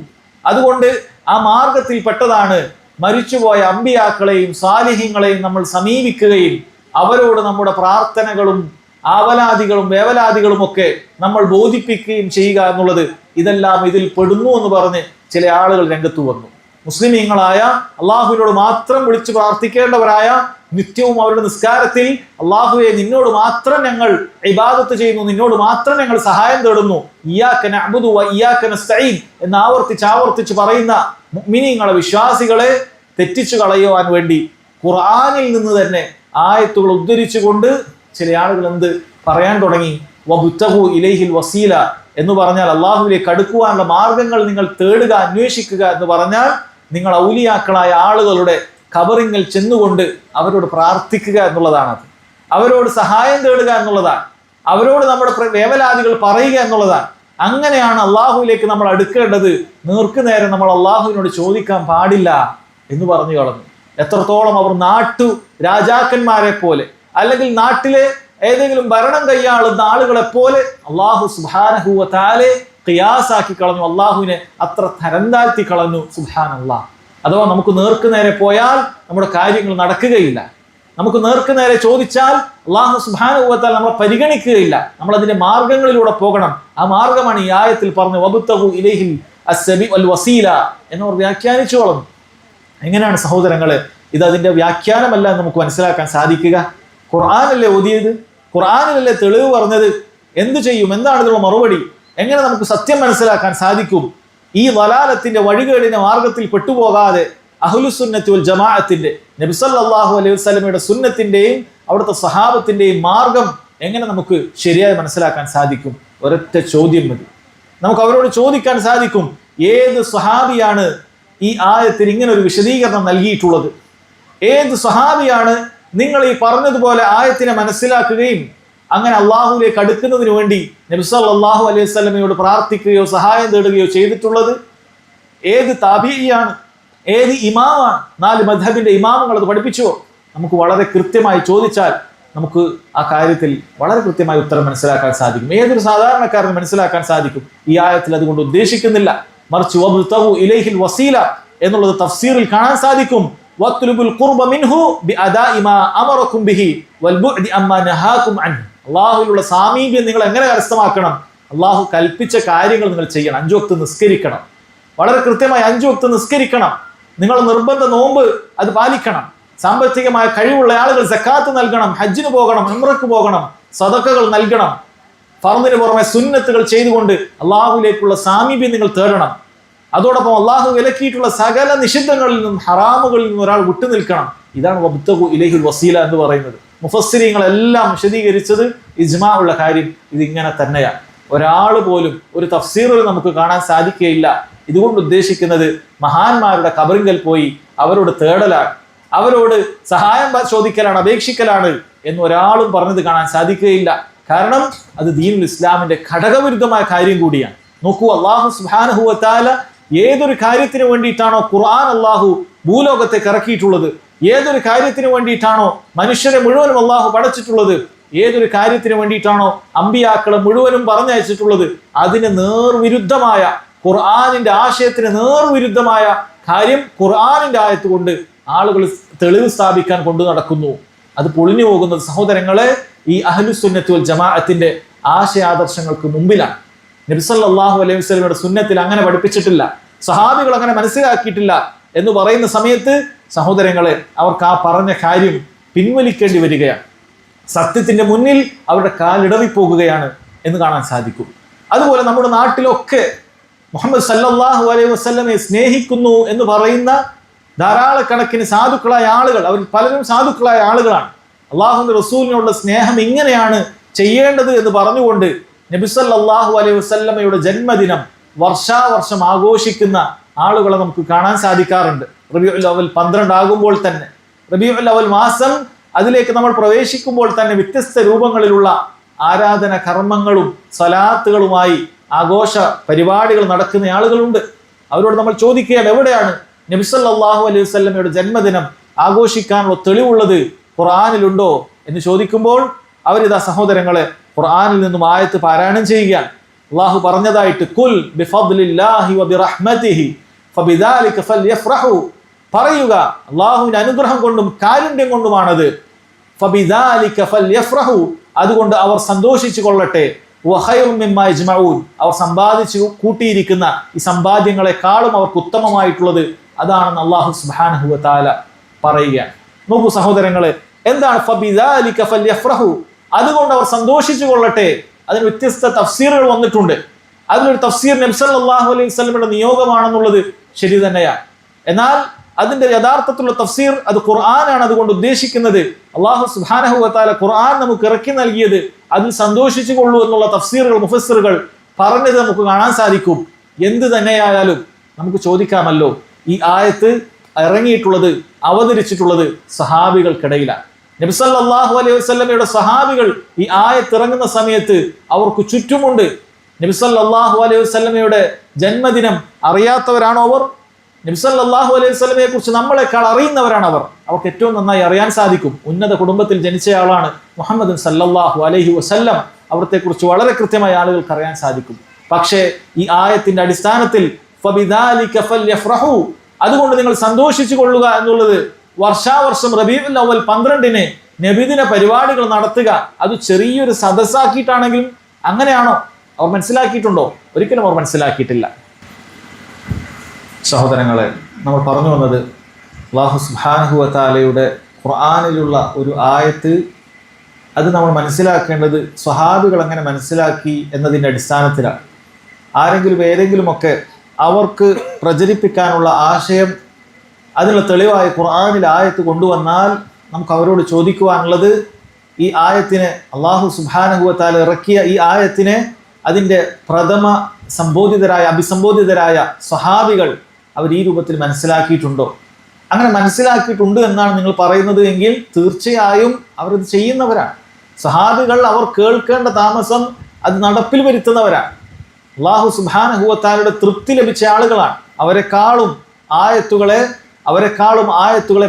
അതുകൊണ്ട് ആ മാർഗത്തിൽ പെട്ടതാണ് മരിച്ചുപോയ അമ്പിയാക്കളെയും സാലിഹ്യങ്ങളെയും നമ്മൾ സമീപിക്കുകയും അവരോട് നമ്മുടെ പ്രാർത്ഥനകളും ആവലാദികളും വേവലാദികളും ഒക്കെ നമ്മൾ ബോധിപ്പിക്കുകയും ചെയ്യുക എന്നുള്ളത്, ഇതെല്ലാം ഇതിൽ പെടുന്നു എന്ന് പറഞ്ഞ് ചില ആളുകൾ രംഗത്ത് വന്നു. മുസ്ലിമീങ്ങളായ, അള്ളാഹുവിനോട് മാത്രം വിളിച്ചു പ്രാർത്ഥിക്കേണ്ടവരായ, നിത്യവും അവരുടെ നിസ്കാരത്തിൽ അള്ളാഹുവെ നിന്നോട് മാത്രം ഞങ്ങൾ ഇബാദത്ത് ചെയ്യുന്നു, നിന്നോട് മാത്രം ഞങ്ങൾ സഹായം തേടുന്നു, ഇയ്യാക നഅ്ബുദു വ ഇയ്യാക നസ്തഈൻ എന്ന് ആവർത്തിച്ച് പറയുന്ന മുഅ്മിനീങ്ങളെ, വിശ്വാസികളെ തെറ്റിച്ചു കളയുവാൻ വേണ്ടി ഖുർആനിൽ നിന്ന് തന്നെ ആയത്തുകൾ ഉദ്ധരിച്ചുകൊണ്ട് ചില ആളുകൾ എന്ത് പറയാൻ തുടങ്ങി? വബ്തഗു ഇലൈഹിൽ വസീല എന്ന് പറഞ്ഞാൽ അള്ളാഹുവിലേക്ക് അടുക്കുവാനുള്ള മാർഗങ്ങൾ നിങ്ങൾ തേടുക, അന്വേഷിക്കുക എന്ന് പറഞ്ഞാൽ നിങ്ങൾ ഔലിയാക്കളായ ആളുകളുടെ ഖബറിങ്ങിൽ ചെന്നുകൊണ്ട് അവരോട് പ്രാർത്ഥിക്കുക എന്നുള്ളതാണ്. അവരോട് സഹായം തേടുക എന്നുള്ളതാണ്. അവരോട് നമ്മുടെ വേവലാദികൾ പറയുക എന്നുള്ളതാണ്. അങ്ങനെയാണ് അള്ളാഹുവിലേക്ക് നമ്മൾ അടുക്കേണ്ടത്. നേർക്കുനേരെ നമ്മൾ അള്ളാഹുവിനോട് ചോദിക്കാൻ പാടില്ല എന്ന് പറഞ്ഞു കളഞ്ഞു. എത്രത്തോളം അവർ നാട്ടു രാജാക്കന്മാരെ പോലെ അല്ലെങ്കിൽ നാട്ടിലെ ഏതെങ്കിലും ഭരണം കൈയാളുന്ന ആളുകളെ പോലെ അള്ളാഹു സുബ്ഹാനഹു വ തആലയെ ഖിയാസാക്കി കളഞ്ഞു, അള്ളാഹുവിനെ അത്ര തരം താഴ്ത്തി കളഞ്ഞു. സുബ്ഹാനല്ലാഹ്. അഥവാ നമുക്ക് നേർക്ക് നേരെ പോയാൽ നമ്മുടെ കാര്യങ്ങൾ നടക്കുകയില്ല. നമുക്ക് നേർക്ക് നേരെ ചോദിച്ചാൽ അള്ളാഹു സുബ്ഹാനഹു വ തആല നമ്മളെ പരിഗണിക്കുകയില്ല. നമ്മൾ അതിന്റെ മാർഗങ്ങളിലൂടെ പോകണം. ആ മാർഗമാണ് ഈ ആയത്തിൽ പറഞ്ഞു വബ്തഗു ഇലൈഹിൽ അസ്സബി വൽ വസീല എന്നവർ വ്യാഖ്യാനിച്ചു കളഞ്ഞു. എങ്ങനെയാണ് സഹോദരങ്ങളെ ഇത് അതിന്റെ വ്യാഖ്യാനമല്ല നമുക്ക് മനസ്സിലാക്കാൻ സാധിക്കുക? ഖുർആനല്ലേ ഓതിയത്, ഖുർആനിലല്ലേ തെളിവ് പറഞ്ഞത്. എന്തു ചെയ്യും? എന്താണ് ഇതിനുള്ള മറുപടി? എങ്ങനെ നമുക്ക് സത്യം മനസ്സിലാക്കാൻ സാധിക്കും? ഈ ളലാലത്തിന്റെ വഴികേടിന്റെ മാർഗത്തിൽ പെട്ടുപോകാതെ അഹ്ലുസുന്നത്തി വൽ ജമാഅത്തിന്റെ, നബി സല്ലല്ലാഹു അലൈഹി വസല്ലമയുടെ സുന്നത്തിന്റെയും അവിടുത്തെ സഹാബത്തിന്റെയും മാർഗം എങ്ങനെ നമുക്ക് ശരിയായി മനസ്സിലാക്കാൻ സാധിക്കും? ഒരൊറ്റ ചോദ്യം മതി. നമുക്ക് അവരോട് ചോദിക്കാൻ സാധിക്കും, ഏത് സ്വഹാബിയാണ് ഈ ആയത്തിന് ഇങ്ങനെ ഒരു വിശദീകരണം നൽകിയിട്ടുള്ളത്? ഏത് സ്വഹാബിയാണ് നിങ്ങൾ ഈ പറഞ്ഞതുപോലെ ആയത്തിനെ മനസ്സിലാക്കുകയും അങ്ങനെ അള്ളാഹുവിലേക്ക് അടുക്കുന്നതിന് വേണ്ടി നബി സല്ലല്ലാഹു അലൈഹി വസല്ലമയോട് പ്രാർത്ഥിക്കുകയോ സഹായം തേടുകയോ ചെയ്തിട്ടുള്ളത് ഏത് താബിഈയാണ്, ഏത് ഇമാമാണ്? 4 മദ്ഹബിന്റെ ഇമാമുകൾ അത് പഠിപ്പിച്ചുവോ? നമുക്ക് വളരെ കൃത്യമായി ചോദിച്ചാൽ നമുക്ക് ആ കാര്യത്തിൽ വളരെ കൃത്യമായി ഉത്തരം മനസ്സിലാക്കാൻ സാധിക്കും. ഏതൊരു സാധാരണക്കാരന് മനസ്സിലാക്കാൻ സാധിക്കും. ഈ ആയത്തിൽ അതുകൊണ്ട് ഉദ്ദേശിക്കുന്നില്ല, മറിച്ച് വബ്തഗു ഇലൈഹിൽ വസീല എന്നുള്ളത് തഫ്സീറിൽ കാണാൻ സാധിക്കും. വത്ലുബുൽ ഖുർബ മിൻഹു ബിഅദാഇ മാ അമറകും ബിഹി വൽബുഅദി അമ്മാ നഹാകും അൻഹു. അല്ലാഹുവിലുള്ള സാമീപ്യം നിങ്ങൾ എങ്ങനെ കരസ്ഥമാക്കണം? അല്ലാഹു കൽപ്പിച്ച കാര്യങ്ങൾ നിങ്ങൾ ചെയ്യണം. 5 വക്ത് നിസ്കരിക്കണം, വളരെ കൃത്യമായി 5 വക്ത് നിസ്കരിക്കണം. നിങ്ങൾ നിർബന്ധ നോമ്പ് അത് പാലിക്കണം. സാമ്പത്തികമായ കഴിവുള്ള ആളുകൾ സക്കാത്ത് നൽകണം, ഹജ്ജിന് പോകണം, ഉംറക്ക് പോകണം, സദഖകൾ നൽകണം. ഫർദിന് പുറമെ സുന്നത്തുകൾ ചെയ്തുകൊണ്ട് അള്ളാഹുവിലേക്കുള്ള സാമീപ്യം നിങ്ങൾ തേടണം. അതോടൊപ്പം അള്ളാഹു വിലക്കിയിട്ടുള്ള സകല നിഷിദ്ധങ്ങളിൽ നിന്നും ഹറാമുകളിൽ നിന്നും ഒരാൾ വിട്ടുനിൽക്കണം. ഇതാണ് വബ്തഗു ഇലൈഹിൽ വസീല എന്ന് പറയുന്നത്. മുഫസ്സിരീങ്ങളെല്ലാം വിശദീകരിച്ചത് ഇജ്മാ ഉള്ള കാര്യം ഇതിങ്ങനെ തന്നെയാണ്. ഒരാൾ പോലും ഒരു തഫ്സീറിൽ നമുക്ക് കാണാൻ സാധിക്കുകയില്ല ഇതുകൊണ്ട് ഉദ്ദേശിക്കുന്നത് മഹാന്മാരുടെ ഖബറിങ്കൽ പോയി അവരോട് തേടലാണ്, അവരോട് സഹായം ചോദിക്കലാണ്, അപേക്ഷിക്കലാണ് എന്ന് ഒരാളും പറഞ്ഞത് കാണാൻ സാധിക്കുകയില്ല. കാരണം അത് ദീനുൽ ഇസ്ലാമിന്റെ ഘടകവിരുദ്ധമായ കാര്യം കൂടിയാണ്. നോക്കൂ, അല്ലാഹു സുബ്ഹാനഹു വ തആല ഏതൊരു കാര്യത്തിന് വേണ്ടിയിട്ടാണോ ഖുർആൻ അല്ലാഹു ഭൂലോകത്തേക്ക് ഇറക്കിയിട്ടുള്ളത്, ഏതൊരു കാര്യത്തിന് വേണ്ടിയിട്ടാണോ മനുഷ്യരെ മുഴുവനും അല്ലാഹു പടച്ചിട്ടുള്ളത്, ഏതൊരു കാര്യത്തിന് വേണ്ടിയിട്ടാണോ അമ്പിയാക്കളെ മുഴുവനും പറഞ്ഞയച്ചിട്ടുള്ളത്, അതിന് നേർവിരുദ്ധമായ, ഖുർആനിന്റെ ആശയത്തിന് നേർവിരുദ്ധമായ കാര്യം ഖുർആനിന്റെ ആയത്ത് കൊണ്ട് ആളുകൾ തെളിവ് സ്ഥാപിക്കാൻ കൊണ്ടു നടക്കുന്നു. അത് പൊളിഞ്ഞു പോകുന്നത് സഹോദരങ്ങളെ ഈ അഹ്ലുസുന്നത്തി വൽ ജമാഅത്തിന്റെ ആശയാദർശങ്ങൾക്ക് മുമ്പിലാണ്. നബി സല്ലല്ലാഹു അലൈഹി വസല്ലമയുടെ സുന്നത്തിൽ അങ്ങനെ പഠിപ്പിച്ചിട്ടില്ല, സഹാബികൾ അങ്ങനെ മനസ്സിലാക്കിയിട്ടില്ല എന്ന് പറയുന്ന സമയത്ത് സഹോദരങ്ങളെ അവർക്ക് ആ പറഞ്ഞ കാര്യം പിൻവലിക്കേണ്ടി വരികയാണ്. സത്യത്തിന്റെ മുന്നിൽ അവരുടെ കാലിടറിപ്പോകുകയാണ് എന്ന് കാണാൻ സാധിക്കും. അതുപോലെ നമ്മുടെ നാട്ടിലൊക്കെ മുഹമ്മദ് സല്ലല്ലാഹു അലൈഹി വസല്ലമയെ സ്നേഹിക്കുന്നു എന്ന് പറയുന്ന ധാരാളക്കണക്കിന് സാധുക്കളായ ആളുകൾ, അവർ പലരും സാധുക്കളായ ആളുകളാണ്. അള്ളാഹുവിന്റെ റസൂലിനുള്ള സ്നേഹം ഇങ്ങനെയാണ് ചെയ്യേണ്ടത് എന്ന് പറഞ്ഞുകൊണ്ട് നബി സല്ലല്ലാഹു അലൈഹി വസല്ലമയുടെ ജന്മദിനം വർഷാവർഷം ആഘോഷിക്കുന്ന ആളുകളെ നമുക്ക് കാണാൻ സാധിക്കാറുണ്ട്. റബീഉൽ അവൽ 12 ആകുമ്പോൾ തന്നെ, റബീഉൽ അവൽ മാസം അതിലേക്ക് നമ്മൾ പ്രവേശിക്കുമ്പോൾ തന്നെ വ്യത്യസ്ത രൂപങ്ങളിലുള്ള ആരാധന കർമ്മങ്ങളും സലാത്തുകളുമായി ആഘോഷ പരിപാടികൾ നടക്കുന്ന ആളുകളുണ്ട്. അവരോട് നമ്മൾ ചോദിക്കുകയാണ്, എവിടെയാണ് നബി സല്ലല്ലാഹു അലൈഹി വസല്ലമയുടെ ജന്മദിനം ആഘോഷിക്കാനുള്ള തെളിവുള്ളത്, ഖുർആനിലുണ്ടോ എന്ന് ചോദിക്കുമ്പോൾ അവരിതാ സഹോദരങ്ങളെ ഖുർആനിൽ നിന്നും ആയത്ത് പാരായണം ചെയ്യുകയാണ്. അല്ലാഹു പറഞ്ഞതായിട്ട് കുൽ ബിഫദ്ലില്ലാഹി വബിറഹ്മതിഹി ഫബിദാലിക ഫൽയഫ്റഹു, പറയുക അല്ലാഹുവിന്റെ അനുഗ്രഹം കൊണ്ടും കാരുണ്യം കൊണ്ടുമാണത്. ഫബിദാലിക ഫൽയഫ്റഹു, അതുകൊണ്ട് അവർ സന്തോഷിച്ചു കൊള്ളട്ടെ. വഖൈറും മിമ്മാ യജ്മഊൻ, അവർ സമ്പാദിച്ചു കൂട്ടിയിരിക്കുന്ന ഈ സമ്പാദ്യങ്ങളെക്കാളും അവർക്ക് ഉത്തമമായിട്ടുള്ളത് അതാണെന്ന് അല്ലാഹു സുബ്ഹാനഹു വ തആല പറയുകയാണ്. നോക്കൂ സഹോദരങ്ങളെ, എന്താണ് ഫബിദാലിക ഫൽയഫ്റഹു, അതുകൊണ്ട് അവർ സന്തോഷിച്ചു കൊള്ളട്ടെ? അതിന് വ്യത്യസ്ത തഫ്സീറുകൾ വന്നിട്ടുണ്ട്. അതിലൊരു തഫ്സീർ നബി സല്ലല്ലാഹു അലൈഹി വസല്ലമയുടെ നിയോഗമാണെന്നുള്ളത് ശരി തന്നെയാണ്. എന്നാൽ അതിന്റെ യഥാർത്ഥത്തിലുള്ള തഫ്സീർ അത് ഖുർആനാണ്. അതുകൊണ്ട് ഉദ്ദേശിക്കുന്നത് അല്ലാഹു സുബ്ഹാനഹു വ തആല ഖുർആൻ നമുക്ക് ഇറക്കി നൽകിയത് അതിൽ സന്തോഷിച്ചു കൊള്ളൂ എന്നുള്ള തഫ്സീറുകൾ മുഫസ്സിറുകൾ പറഞ്ഞത് നമുക്ക് കാണാൻ സാധിക്കും. എന്ത് തന്നെയായാലും നമുക്ക് ചോദിക്കാമല്ലോ, ഈ ആയത്ത് ഇറങ്ങിയിട്ടുള്ളത്, അവതരിച്ചിട്ടുള്ളത് സഹാബികൾക്കിടയിലാണ്. നബി സല്ലല്ലാഹു അലൈഹി വസല്ലമയുടെ സഹാബികൾ ഈ ആയത്ത് ഇറങ്ങുന്ന സമയത്ത് അവർക്ക് ചുറ്റുമുണ്ട്. നബി സല്ലല്ലാഹു അലൈഹി വസല്ലമയുടെ ജന്മദിനം അറിയാത്തവരാണോ അവർ? നബി സല്ലല്ലാഹു അലൈഹി വസല്ലമയെ കുറിച്ച് നമ്മളെക്കാൾ അറിയുന്നവരാണ് അവർ. അവർക്ക് ഏറ്റവും നന്നായി അറിയാൻ സാധിക്കും. ഉന്നത കുടുംബത്തിൽ ജനിച്ചയാളാണ് മുഹമ്മദ് സല്ലല്ലാഹു അലൈഹി വസല്ലം. അവിടത്തെ കുറിച്ച് വളരെ കൃത്യമായി ആളുകൾക്ക് അറിയാൻ സാധിക്കും. പക്ഷേ ഈ ആയത്തിന്റെ അടിസ്ഥാനത്തിൽ ഫബിദാലിക ഫൽയഫ്റഹു, അതുകൊണ്ട് നിങ്ങൾ സന്തോഷിച്ചു കൊള്ളുക എന്നുള്ളത് വർഷാവർഷം റബീഉൽ അവൽ 12-ന് നബിദിന പരിപാടികൾ നടത്തുക, അത് ചെറിയൊരു സദസ്സാക്കിയിട്ടാണെങ്കിലും അങ്ങനെയാണോ അവർ മനസ്സിലാക്കിയിട്ടുണ്ടോ? ഒരിക്കലും അവർ മനസ്സിലാക്കിയിട്ടില്ല. സഹോദരങ്ങളെ, നമ്മൾ പറഞ്ഞു വന്നത് അല്ലാഹു സുബ്ഹാനഹു വ തആലയുടെ ഖുർആനിലുള്ള ഒരു ആയത്ത്, അത് നമ്മൾ മനസ്സിലാക്കേണ്ടത് സ്വഹാബികൾ അങ്ങനെ മനസ്സിലാക്കി എന്നതിൻ്റെ അടിസ്ഥാനത്തിലാണ്. ആരെങ്കിലും ഏതെങ്കിലുമൊക്കെ അവർക്ക് പ്രചരിപ്പിക്കാനുള്ള ആശയം അതിനുള്ള തെളിവായി ഖുർആനിൽ ആയത്ത് കൊണ്ടുവന്നാൽ നമുക്ക് അവരോട് ചോദിക്കുവാനുള്ളത്, ഈ ആയത്തിനെ അല്ലാഹു സുബ്ഹാനഹു വ തആല ഇറക്കിയ ഈ ആയത്തിനെ അതിൻ്റെ പ്രഥമ അഭിസംബോധിതരായ സ്വഹാബികൾ അവർ ഈ രൂപത്തിൽ മനസ്സിലാക്കിയിട്ടുണ്ടോ? അങ്ങനെ മനസ്സിലാക്കിയിട്ടുണ്ട് എന്നാണ് നിങ്ങൾ പറയുന്നത് എങ്കിൽ തീർച്ചയായും അവരത് ചെയ്യുന്നവരാണ്. സഹാബികൾ അവർ കേൾക്കേണ്ട താമസം അത് നടപ്പിൽ വരുത്തുന്നവരാണ്. അല്ലാഹു സുബ്ഹാനഹു വ തആലയുടെ തൃപ്തി ലഭിച്ച ആളുകളാണ്. അവരെക്കാളും ആയത്തുകളെ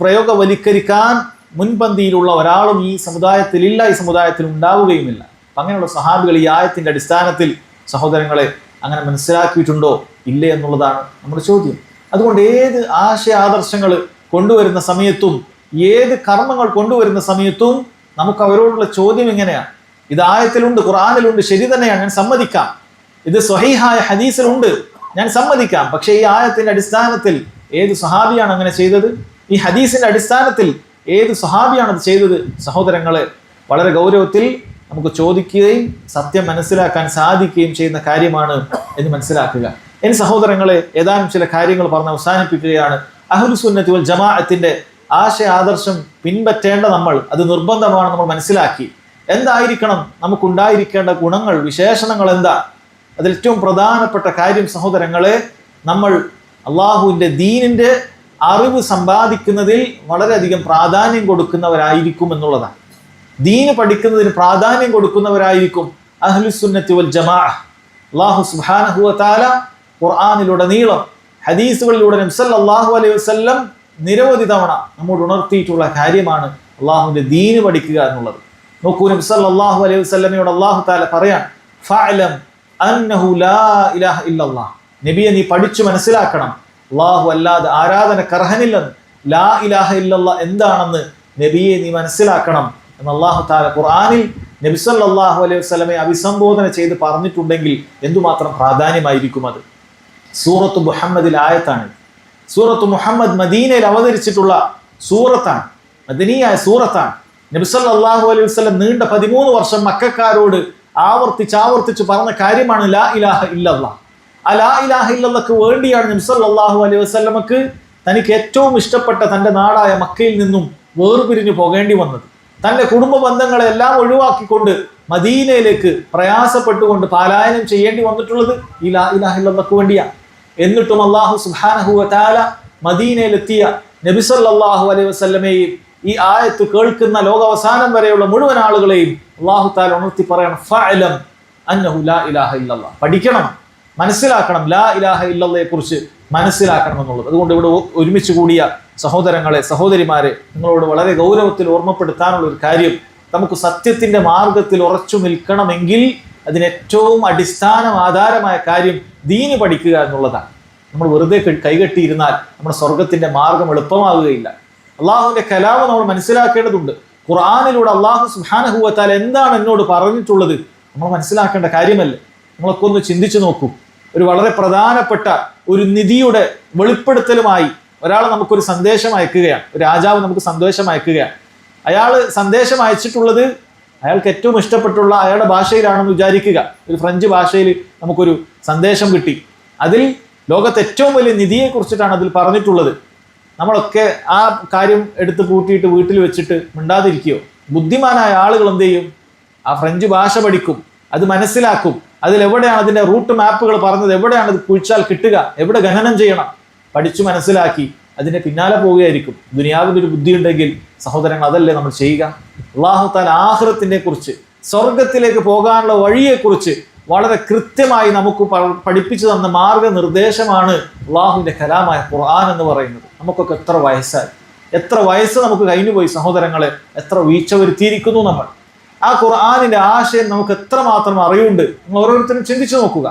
പ്രയോഗവൽക്കരിക്കാൻ മുൻപന്തിയിലുള്ള ഒരാളും ഈ സമുദായത്തിൽ ഇല്ല, ഈ സമുദായത്തിൽ ഉണ്ടാവുകയുമില്ല. അപ്പം അങ്ങനെയുള്ള സഹാബികൾ ഈ ആയത്തിന്റെ അടിസ്ഥാനത്തിൽ സഹോദരങ്ങളെ അങ്ങനെ മനസ്സിലാക്കിയിട്ടുണ്ടോ ഇല്ലേ എന്നുള്ളതാണ് നമ്മുടെ ചോദ്യം. അതുകൊണ്ട് ഏത് ആശയാദർശങ്ങൾ കൊണ്ടുവരുന്ന സമയത്തും ഏത് കർമ്മങ്ങൾ കൊണ്ടുവരുന്ന സമയത്തും നമുക്ക് അവരോടുള്ള ചോദ്യം എങ്ങനെയാണ്? ഇത് ആയത്തിലുണ്ട്, ഖുർആനിലുണ്ട്, ശരി തന്നെയാണ്, ഞാൻ സമ്മതിക്കാം. ഇത് സ്വഹീഹായ ഹദീസിലുണ്ട്, ഞാൻ സമ്മതിക്കാം. പക്ഷേ ഈ ആയത്തിന്റെ അടിസ്ഥാനത്തിൽ ഏത് സഹാബിയാണ് അങ്ങനെ ചെയ്തത്? ഈ ഹദീസിന്റെ അടിസ്ഥാനത്തിൽ ഏത് സഹാബിയാണ് അത് ചെയ്തത്? സഹോദരങ്ങളെ, വളരെ ഗൗരവത്തിൽ നമുക്ക് ചോദിക്കുകയും സത്യം മനസ്സിലാക്കാൻ സാധിക്കുകയും ചെയ്യുന്ന കാര്യമാണ് എന്ന് മനസ്സിലാക്കുക. ഇനി സഹോദരങ്ങളെ, ഏതാനും ചില കാര്യങ്ങൾ പറഞ്ഞ് അവസാനിപ്പിക്കുകയാണ്. അഹ്ലുസുന്നത്തി വൽ ജമാഅത്തിന്റെ ആശയാദർശം പിൻപറ്റേണ്ട നമ്മൾ അത് നിർബന്ധമാണ് നമ്മൾ മനസ്സിലാക്കി. എന്തായിരിക്കണം നമുക്കുണ്ടായിരിക്കേണ്ട ഗുണങ്ങൾ, വിശേഷണങ്ങൾ എന്താ? അതിൽ ഏറ്റവും പ്രധാനപ്പെട്ട കാര്യം സഹോദരങ്ങളെ, നമ്മൾ അള്ളാഹുവിൻ്റെ ദീനിൻ്റെ അറിവ് സമ്പാദിക്കുന്നതിൽ വളരെയധികം പ്രാധാന്യം കൊടുക്കുന്നവരായിരിക്കും എന്നുള്ളതാണ്. ദീന് പഠിക്കുന്നതിന് പ്രാധാന്യം കൊടുക്കുന്നവരായിരിക്കും അഹ്ലുസുന്നത്തി വൽ ജമാഅ. അല്ലാഹു സുബ്ഹാനഹു വ തആല ഖുർആനിലുടനീളം ഹദീസുകളിലൂടെ നബി സല്ലല്ലാഹു അലൈഹി വസല്ലം നിരവധി തവണ നമ്മോട് ഉണർത്തിയിട്ടുള്ള കാര്യമാണ് അള്ളാഹുവിൻ്റെ ദീന് പഠിക്കുക എന്നുള്ളത്. നോക്കൂ, നബി സല്ലല്ലാഹു അലൈഹി വസല്ലമയോട് അല്ലാഹു തആല പറയാൻ, ഫഅലം അന്നഹു ലാ ഇലാഹ ഇല്ലല്ലാഹ്, നബിയെ നീ പഠിച്ചു മനസ്സിലാക്കണം, അല്ലാഹു അല്ലാതെ ആരാധനക്ക് അർഹനില്ലെന്ന്, ലാ ഇലാഹ ഇല്ലല്ലാഹ് എന്താണെന്ന് നബിയെ നീ മനസ്സിലാക്കണം എന്ന് അല്ലാഹു തആല ഖുർആനിൽ നബി സല്ലല്ലാഹു അലൈഹി വസല്ലമയെ അഭിസംബോധന ചെയ്ത് പറഞ്ഞിട്ടുണ്ടെങ്കിൽ എന്തുമാത്രം പ്രാധാന്യമായിരിക്കും അത്. സൂറത്ത് മുഹമ്മദിൽ ആയത്താണ്. സൂറത്ത് മുഹമ്മദ് മദീനയിൽ അവതരിച്ചിട്ടുള്ള സൂറത്താണ്, മദനിയായ സൂറത്താണ്. നബി സല്ലല്ലാഹു അലൈഹി വസല്ലം നീണ്ട 13 വർഷം മക്കക്കാരോട് ആവർത്തിച്ച് പറഞ്ഞ കാര്യമാണ് ലാ ഇലാഹ ഇല്ലല്ലാഹ്. ആ ലാ ഇലാഹ ഇല്ലല്ലാഹ്ക്ക് വേണ്ടിയാണ് നബി സല്ലല്ലാഹു അലൈഹി വസല്ലമക്ക് തനിക്ക് ഏറ്റവും ഇഷ്ടപ്പെട്ട തൻ്റെ നാടായ മക്കയിൽ നിന്നും വേർപിരിഞ്ഞു പോകേണ്ടി വന്നത്. തൻ്റെ കുടുംബ ബന്ധങ്ങളെല്ലാം ഒഴിവാക്കിക്കൊണ്ട് മദീനയിലേക്ക് പ്രയാസപ്പെട്ടുകൊണ്ട് പലായനം ചെയ്യേണ്ടി വന്നിട്ടുള്ളത് ഈ ലാ ഇലാഹ ഇല്ലല്ലാഹ്ക്ക് വേണ്ടിയാണ്. എന്നിട്ടും അല്ലാഹു സുബ്ഹാനഹു വ തആല മദീനയിലെത്തിയ നബി സല്ലല്ലാഹു അലൈഹി വസല്ലമയെയും ഈ ആയത്ത് കേൾക്കുന്ന ലോകാവസാനം വരെയുള്ള മുഴുവൻ ആളുകളെയും അല്ലാഹു തആല ഉണർത്തി പറയണം, ഫഅലം അന്നഹു ലാ ഇലാഹ ഇല്ലല്ലാഹ്, പഠിക്കണം, മനസ്സിലാക്കണം, ലാ ഇലാഹ ഇല്ലല്ലാഹയെ കുറിച്ച് മനസ്സിലാക്കണം എന്നുള്ളത്. അതുകൊണ്ട് ഇവിടെ ഒരുമിച്ച് കൂടിയ സഹോദരങ്ങളെ, സഹോദരിമാരെ, നിങ്ങളോട് വളരെ ഗൗരവത്തിൽ ഓർമ്മപ്പെടുത്താനുള്ള ഒരു കാര്യം, നമുക്ക് സത്യത്തിന്റെ മാർഗത്തിൽ ഉറച്ചു നിൽക്കണമെങ്കിൽ അതിന് ഏറ്റവും അടിസ്ഥാനം ആധാരമായ കാര്യം ദീന് പഠിക്കുക എന്നുള്ളതാണ്. നമ്മൾ വെറുതെ കൈകെട്ടിയിരുന്നാൽ നമ്മുടെ സ്വർഗത്തിന്റെ മാർഗം എളുപ്പമാവുകയില്ല. അള്ളാഹുവിന്റെ കലാമ് നമ്മൾ മനസ്സിലാക്കേണ്ടതുണ്ട്. ഖുർആനിലൂടെ അള്ളാഹു സുബ്ഹാനഹു വ തആല എന്താണ് എന്നോട് പറഞ്ഞിട്ടുള്ളത് നമ്മൾ മനസ്സിലാക്കേണ്ട കാര്യമല്ലേ? നമ്മളൊക്കെ ഒന്ന് ചിന്തിച്ചു നോക്കൂ. ഒരു വളരെ പ്രധാനപ്പെട്ട ഒരു നിധിയുടെ വെളിപ്പെടുത്തലുമായി ഒരാൾ നമുക്കൊരു സന്ദേശം അയക്കുകയാണ്. ഒരു രാജാവ് നമുക്ക് സന്ദേശം അയക്കുകയാണ്. അയാൾ സന്ദേശം അയച്ചിട്ടുള്ളത് അയാൾക്ക് ഏറ്റവും ഇഷ്ടപ്പെട്ടുള്ള അയാളുടെ ഭാഷയിലാണെന്ന് വിചാരിക്കുക. ഒരു ഫ്രഞ്ച് ഭാഷയിൽ നമുക്കൊരു സന്ദേശം കിട്ടി. അതിൽ ലോകത്തെ ഏറ്റവും വലിയ നിധിയെ കുറിച്ചിട്ടാണ് അതിൽ പറഞ്ഞിട്ടുള്ളത്. നമ്മളൊക്കെ ആ കാര്യം എടുത്ത് പൂട്ടിയിട്ട് വീട്ടിൽ വെച്ചിട്ട് മിണ്ടാതിരിക്കുകയോ? ബുദ്ധിമാനായ ആളുകൾ എന്ത് ചെയ്യും? ആ ഫ്രഞ്ച് ഭാഷ പഠിക്കും, അത് മനസ്സിലാക്കും. അതിലെവിടെയാണ് അതിൻ്റെ റൂട്ട് മാപ്പുകൾ പറഞ്ഞത്, എവിടെയാണ് അത് കുഴിച്ചാൽ കിട്ടുക, എവിടെ ഖനനം ചെയ്യണം, പഠിച്ചു മനസ്സിലാക്കി അതിൻ്റെ പിന്നാലെ പോവുകയായിരിക്കും. ദുനിയാവിൻ്റെ ഒരു ബുദ്ധി ഉണ്ടെങ്കിൽ സഹോദരങ്ങൾ അതല്ലേ നമ്മൾ ചെയ്യുക? അല്ലാഹു തആല ആഖിറത്തിനെ കുറിച്ച്, സ്വർഗത്തിലേക്ക് പോകാനുള്ള വഴിയെക്കുറിച്ച് വളരെ കൃത്യമായി നമുക്ക് പഠിപ്പിച്ചു തന്ന മാർഗനിർദ്ദേശമാണ് അള്ളാഹുവിൻ്റെ കലാമായ ഖുർആൻ എന്ന് പറയുന്നത്. നമുക്കൊക്കെ എത്ര വയസ്സായി, എത്ര വയസ്സ് നമുക്ക് കഴിഞ്ഞുപോയി സഹോദരങ്ങളെ, എത്ര വീഴ്ച വരുത്തിയിരിക്കുന്നു നമ്മൾ. ആ ഖുർആനിൻ്റെ ആശയം നമുക്ക് എത്രമാത്രം അറിവുണ്ട് നിങ്ങൾ ഓരോരുത്തരും ചിന്തിച്ചു നോക്കുക.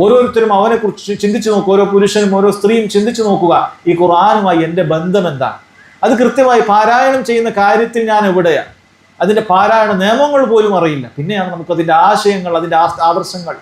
ഓരോരുത്തരും അവനെക്കുറിച്ച് ചിന്തിച്ചു നോക്കുക. ഓരോ പുരുഷനും ഓരോ സ്ത്രീയും ചിന്തിച്ചു നോക്കുക, ഈ ഖുർആനുമായി എൻ്റെ ബന്ധം എന്താണ്? അത് കൃത്യമായി പാരായണം ചെയ്യുന്ന കാര്യത്തിൽ ഞാൻ എവിടെയാണ്? അതിൻ്റെ പാരായണ നിയമങ്ങൾ പോലും അറിയില്ല. പിന്നെയാണ് നമുക്ക് അതിൻ്റെ ആശയങ്ങൾ, അതിൻ്റെ ആദർശങ്ങൾ,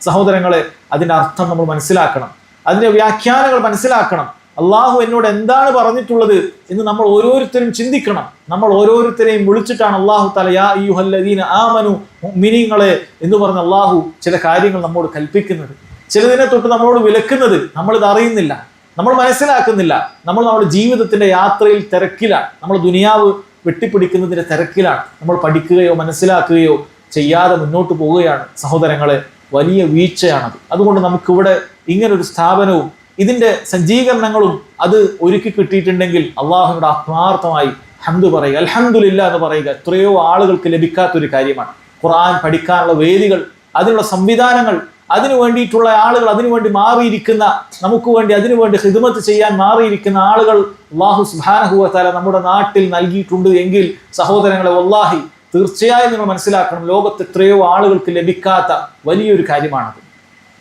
സഹോദരങ്ങളെ, അതിൻ്റെ അർത്ഥം നമ്മൾ മനസ്സിലാക്കണം, അതിൻ്റെ വ്യാഖ്യാനങ്ങൾ മനസ്സിലാക്കണം. അള്ളാഹു എന്നോട് എന്താണ് പറഞ്ഞിട്ടുള്ളത് എന്ന് നമ്മൾ ഓരോരുത്തരും ചിന്തിക്കണം. നമ്മൾ ഓരോരുത്തരെയും വിളിച്ചിട്ടാണ് അള്ളാഹു തആല യാ അയ്യുഹല്ലദീന ആമനു മുഅ്മിനീങ്ങളെ എന്ന് പറഞ്ഞ് അള്ളാഹു ചില കാര്യങ്ങൾ നമ്മോട് കൽപ്പിക്കുന്നത്, ചിലതിനെ തൊട്ട് നമ്മളോട് വിലക്കുന്നത്. നമ്മളിത് അറിയുന്നില്ല, നമ്മൾ മനസ്സിലാക്കുന്നില്ല. നമ്മൾ നമ്മുടെ ജീവിതത്തിന്റെ യാത്രയിൽ തിരക്കിലാണ്, നമ്മൾ ദുനിയാവ് വെട്ടിപ്പിടിക്കുന്നതിന്റെ തിരക്കിലാണ്. നമ്മൾ പഠിക്കുകയോ മനസ്സിലാക്കുകയോ ചെയ്യാതെ മുന്നോട്ട് പോവുകയാണ്. സഹോദരങ്ങളെ, വലിയ വീഴ്ചയാണത്. അതുകൊണ്ട് നമുക്കിവിടെ ഇങ്ങനൊരു സ്ഥാപനവും ഇതിന്റെ സജ്ജീകരണങ്ങളും അത് ഒരുക്കി കിട്ടിയിട്ടുണ്ടെങ്കിൽ അള്ളാഹുവിനോട് ആത്മാർത്ഥമായി ഹംദ് പറയുക, അൽഹംദുലില്ലാ എന്ന് പറയുക എത്രയോ ആളുകൾക്ക് ലഭിക്കാത്തൊരു കാര്യമാണ്. ഖുർആൻ പഠിക്കാനുള്ള വേദികൾ, അതിനുള്ള സംവിധാനങ്ങൾ, അതിനു വേണ്ടിയിട്ടുള്ള ആളുകൾ, അതിനുവേണ്ടി മാറിയിരിക്കുന്ന, നമുക്ക് വേണ്ടി അതിനുവേണ്ടി ഖിദ്മത്ത് ചെയ്യാൻ മാറിയിരിക്കുന്ന ആളുകൾ അല്ലാഹു സുബ്ഹാനഹു വ തആല നമ്മുടെ നാട്ടിൽ നൽകിയിട്ടുണ്ട് എങ്കിൽ സഹോദരങ്ങളെ, വല്ലാഹി തീർച്ചയായും നിങ്ങൾ മനസ്സിലാക്കണം, ലോകത്ത് എത്രയോ ആളുകൾക്ക് ലഭിക്കാത്ത വലിയൊരു കാര്യമാണത്.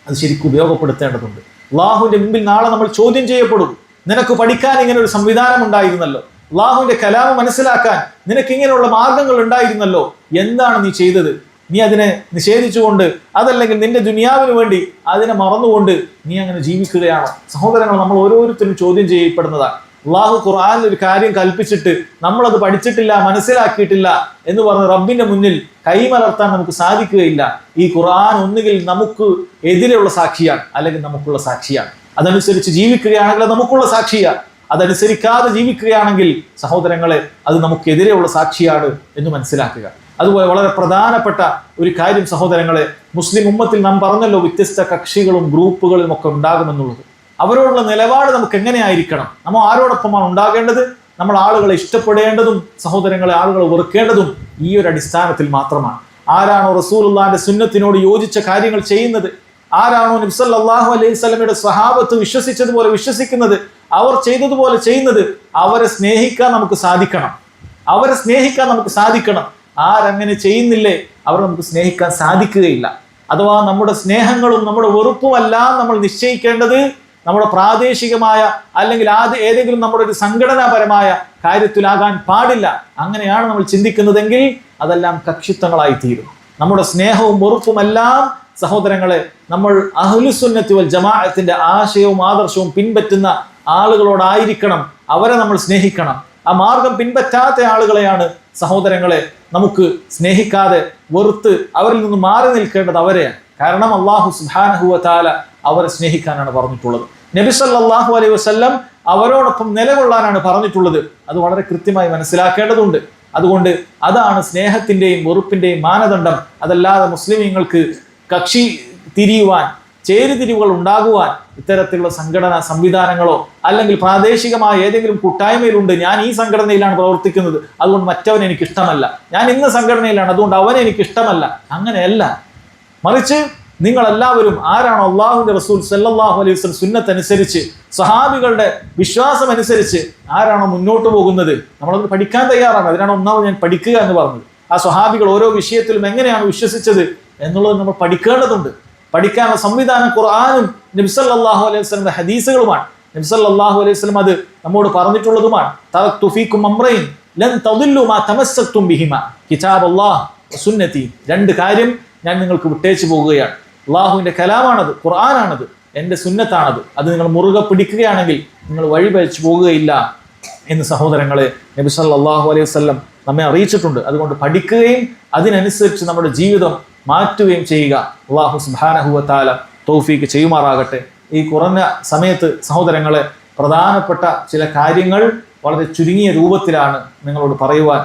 അത് ശരിക്കും ഉപയോഗപ്പെടുത്തേണ്ടതുണ്ട്. അള്ളാഹുവിന്റെ മുമ്പിൽ നാളെ നമ്മൾ ചോദ്യം ചെയ്യപ്പെടും. നിനക്ക് പഠിക്കാൻ ഇങ്ങനെ ഒരു സംവിധാനം ഉണ്ടായിരുന്നല്ലോ, അള്ളാഹുവിന്റെ കലാമ് മനസ്സിലാക്കാൻ നിനക്ക് ഇങ്ങനെയുള്ള മാർഗങ്ങൾ ഉണ്ടായിരുന്നല്ലോ, എന്താണ് നീ ചെയ്തത്? നീ അതിനെ നിഷേധിച്ചുകൊണ്ട്, അതല്ലെങ്കിൽ നിന്റെ ദുനിയാവിന് വേണ്ടി അതിനെ മറന്നുകൊണ്ട് നീ അങ്ങനെ ജീവിക്കുകയാണോ? സഹോദരങ്ങൾ, നമ്മൾ ഓരോരുത്തരും ചോദ്യം ചെയ്യപ്പെടുന്നതാണ്. അള്ളാഹു ഖുർആനിൽ ഒരു കാര്യം കൽപ്പിച്ചിട്ട് നമ്മളത് പഠിച്ചിട്ടില്ല, മനസ്സിലാക്കിയിട്ടില്ല എന്ന് പറഞ്ഞ് റബ്ബിന്റെ മുന്നിൽ കൈമലർത്താൻ നമുക്ക് സാധിക്കുകയില്ല. ഈ ഖുർആൻ ഒന്നുകിൽ നമുക്ക് എതിരെയുള്ള സാക്ഷിയാണ്, അല്ലെങ്കിൽ നമുക്കുള്ള സാക്ഷിയാണ്. അതനുസരിച്ച് ജീവിക്കുകയാണെങ്കിൽ അത് നമുക്കുള്ള സാക്ഷിയാണ്, അതനുസരിക്കാതെ ജീവിക്കുകയാണെങ്കിൽ സഹോദരങ്ങളെ അത് നമുക്കെതിരെയുള്ള സാക്ഷിയാണ് എന്ന് മനസ്സിലാക്കുക. അതുപോലെ വളരെ പ്രധാനപ്പെട്ട ഒരു കാര്യം സഹോദരങ്ങളെ, മുസ്ലിം ഉമ്മത്തിൽ നാം പറഞ്ഞല്ലോ വ്യത്യസ്ത കക്ഷികളും ഗ്രൂപ്പുകളും ഒക്കെ ഉണ്ടാകുമെന്നുള്ളത്. അവരോടുള്ള നിലപാട് നമുക്ക് എങ്ങനെയായിരിക്കണം? നമ്മൾ ആരോടൊപ്പമാണ് ഉണ്ടാകേണ്ടത്? നമ്മൾ ആളുകളെ ഇഷ്ടപ്പെടേണ്ടതും സഹോദരങ്ങളെ ആളുകളെ വെറുക്കേണ്ടതും ഈ ഒരു അടിസ്ഥാനത്തിൽ മാത്രമാണ്. ആരാണോ റസൂലുള്ളാഹിന്റെ സുന്നത്തിനോട് യോജിച്ച കാര്യങ്ങൾ ചെയ്യുന്നത്, ആരാണോ നബി സല്ലല്ലാഹു അലൈഹി വസല്ലമയുടെ സ്വഹാബത്ത് വിശ്വസിച്ചതുപോലെ വിശ്വസിക്കുന്നത്, അവർ ചെയ്തതുപോലെ ചെയ്യുന്നത്, അവരെ സ്നേഹിക്കാൻ നമുക്ക് സാധിക്കണം. അവരെ സ്നേഹിക്കാൻ നമുക്ക് സാധിക്കണം. ആരങ്ങനെ ചെയ്യുന്നില്ലേ അവർ നമുക്ക് സ്നേഹിക്കാൻ സാധിക്കുകയില്ല. അഥവാ നമ്മുടെ സ്നേഹങ്ങളും നമ്മുടെ വെറുപ്പുമെല്ലാം നമ്മൾ നിശ്ചയിക്കേണ്ടത് നമ്മുടെ പ്രാദേശികമായ അല്ലെങ്കിൽ ഏതെങ്കിലും നമ്മുടെ ഒരു സംഘടനാപരമായ കാര്യത്തിലാകാൻ പാടില്ല. അങ്ങനെയാണ് നമ്മൾ ചിന്തിക്കുന്നതെങ്കിൽ അതെല്ലാം കക്ഷിത്വങ്ങളായി തീരും. നമ്മുടെ സ്നേഹവും വെറുപ്പുമെല്ലാം സഹോദരങ്ങളെ നമ്മൾ അഹ്ലുസുന്നത്തി വൽ ജമാഅത്തിന്റെ ആശയവും ആദർശവും പിൻപറ്റുന്ന ആളുകളോടായിരിക്കണം. അവരെ നമ്മൾ സ്നേഹിക്കണം. ആ മാർഗം പിൻപറ്റാത്ത ആളുകളെയാണ് സഹോദരങ്ങളെ നമുക്ക് സ്നേഹിക്കാതെ വെറുത്ത് അവരിൽ നിന്ന് മാറി നിൽക്കേണ്ടത് അവരെയാണ്. കാരണം അല്ലാഹു സുബ്ഹാനഹു വ തആല അവരെ സ്നേഹിക്കാനാണ് പറഞ്ഞിട്ടുള്ളത്. നബി സല്ലല്ലാഹു അലൈഹി വസല്ലം അവരോടൊപ്പം നിലകൊള്ളാനാണ് പറഞ്ഞിട്ടുള്ളത്. അത് വളരെ കൃത്യമായി മനസ്സിലാക്കേണ്ടതുണ്ട്. അതുകൊണ്ട് അതാണ് സ്നേഹത്തിന്റെയും വെറുപ്പിന്റെയും മാനദണ്ഡം. അതല്ലാതെ മുസ്ലിമീങ്ങൾക്ക് കക്ഷി തിരിയുവാൻ, ചേരിതിരിവുകൾ ഉണ്ടാകുവാൻ ഇത്തരത്തിലുള്ള സംഘടനാ സംവിധാനങ്ങളോ അല്ലെങ്കിൽ പ്രാദേശികമായ ഏതെങ്കിലും കൂട്ടായ്മയിലുണ്ട്, ഞാൻ ഈ സംഘടനയിലാണ് പ്രവർത്തിക്കുന്നത് അതുകൊണ്ട് മറ്റവൻ എനിക്ക് ഇഷ്ടമല്ല, ഞാൻ ഇന്ന സംഘടനയിലാണ് അതുകൊണ്ട് അവനെ എനിക്ക് ഇഷ്ടമല്ല, അങ്ങനെയല്ല. മറിച്ച് നിങ്ങളെല്ലാവരും ആരാണോ അള്ളാഹുവിന്റെ റസൂൽ സല്ലല്ലാഹു അലൈഹി വസല്ലം സുന്നത്ത് അനുസരിച്ച് സ്വഹാബികളുടെ വിശ്വാസം അനുസരിച്ച് ആരാണോ മുന്നോട്ട് പോകുന്നത്, നമ്മളത് പഠിക്കാൻ തയ്യാറാണ്. അതിനാണ് ഒന്നാമത് ഞാൻ പഠിക്കുക എന്ന് പറഞ്ഞത്. ആ സ്വഹാബികൾ ഓരോ വിഷയത്തിലും എങ്ങനെയാണ് വിശ്വസിച്ചത് എന്നുള്ളത് നമ്മൾ പഠിക്കേണ്ടതുണ്ട്. പഠിക്കാനുള്ള സംവിധാനം ഖുർആനും നബി സല്ലല്ലാഹു അലൈഹി വസല്ലമയുടെ ഹദീസുകളുമാണ്. നബി സല്ലല്ലാഹു അലൈഹി വസല്ലം അത് നമ്മോട് പറഞ്ഞിട്ടുള്ളതുമാണ്. തറക്തു ഫീകും അംറൈൻ ലൻ തദില്ലു മാ തമസ്സക്തും ബിഹിമാ കിതാബല്ലാഹ് വസുന്നതി. രണ്ട് കാര്യം ഞാൻ നിങ്ങൾക്ക് വിട്ടേച്ചു പോകുകയാണ്. അള്ളാഹുവിന്റെ കലാമാണത്, ഖുർആനാണത്, എൻ്റെ സുന്നത്താണത്. അത് നിങ്ങൾ മുറുകെ പിടിക്കുകയാണെങ്കിൽ നിങ്ങൾ വഴിപഴിച്ചു പോകുകയില്ല എന്ന് സഹോദരങ്ങളെ നബി സല്ലല്ലാഹു അലൈഹി വസല്ലം നമ്മെ അറിയിച്ചിട്ടുണ്ട്. അതുകൊണ്ട് പഠിക്കുകയും അതിനനുസരിച്ച് നമ്മുടെ ജീവിതം മാറ്റുകയും ചെയ്യുക. അല്ലാഹു സുബ്ഹാനഹു വ തആല തൗഫീക്ക് ചെയ്യുമാറാകട്ടെ. ഈ കുറഞ്ഞ സമയത്ത് സഹോദരങ്ങളെ പ്രധാനപ്പെട്ട ചില കാര്യങ്ങൾ വളരെ ചുരുങ്ങിയ രൂപത്തിലാണ് നിങ്ങളോട് പറയുവാൻ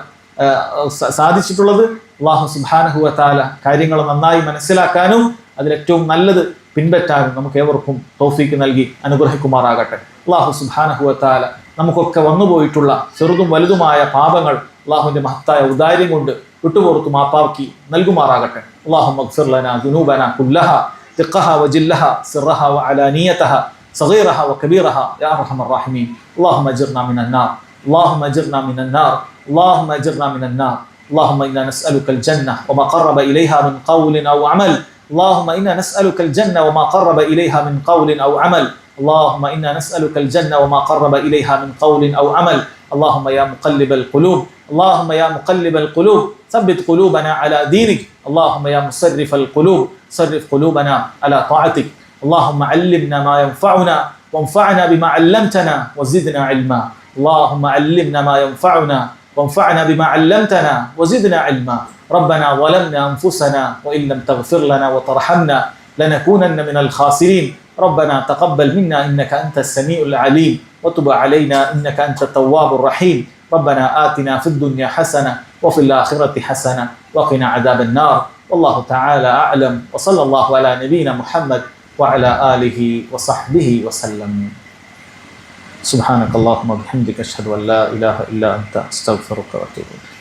സാധിച്ചിട്ടുള്ളത്. അല്ലാഹു സുബ്ഹാനഹു വ തആല കാര്യങ്ങൾ നന്നായി മനസ്സിലാക്കാനും അതിലേറ്റവും നല്ലത് പിൻപറ്റാനും നമുക്ക് ഏവർക്കും തൗഫീക്ക് നൽകി അനുഗ്രഹിക്കുമാറാകട്ടെ. അല്ലാഹു സുബ്ഹാനഹു വ തആല നമുക്കൊക്കെ വന്നുപോയിട്ടുള്ള ചെറുതും വലുതുമായ പാപങ്ങൾ അള്ളാഹുവിന്റെ മഹത്തായ ഉദാര്യം കൊണ്ട് വിട്ടുപുറത്തു മാപ്പാക്കി നൽകുമാറാകട്ടെ. അല്ലാഹുമ്മ ഗ്ഫിർ ലനാ ദുനൂബനാ കുല്ലഹാ ദിഖഹാ വജില്ലഹാ സിർറഹാ വഅലാനിയതഹാ സഗീറഹാ വകബീറഹാ യാ അർഹമർ റഹീമീൻ. അല്ലാഹുമ്മ അജിർനാ മിനൻ നാർ, അല്ലാഹുമ്മ അജിർനാ മിനൻ നാർ, അല്ലാഹുമ്മ അജിർനാ മിനൻ നാർ. اللهم إنا نسألك الجنة وما قرب إليها من قول أو عمل. اللهم إنا نسألك الجنة وما قرب إليها من قول أو عمل. اللهم إنا نسألك الجنة وما قرب إليها من قول أو عمل. اللهم يا مقلب القلوب، اللهم يا مقلب القلوب ثبت قلوبنا على دينك. اللهم يا مصرف القلوب صرف قلوبنا على طاعتك. اللهم علمنا ما ينفعنا وانفعنا بما علمتنا وزدنا علما. اللهم علمنا ما ينفعنا وانفعنا بما علمتنا وزدنا علما. ربنا ظلمنا أنفسنا وإن لم تغفر لنا وترحمنا لنكونن من الخاسرين. ربنا تقبل منا إنك أنت السميع العليم وتب علينا إنك أنت التواب الرحيم. ربنا آتنا في الدنيا حسنة وفي الآخرة حسنة وقنا عذاب النار. والله تعالى أعلم، وصلى الله على نبينا محمد وعلى آله وصحبه وسلم. سبحانك اللهم وبحمدك أشهد أن لا إله إلا أنت أستغفرك وأتوب إليك.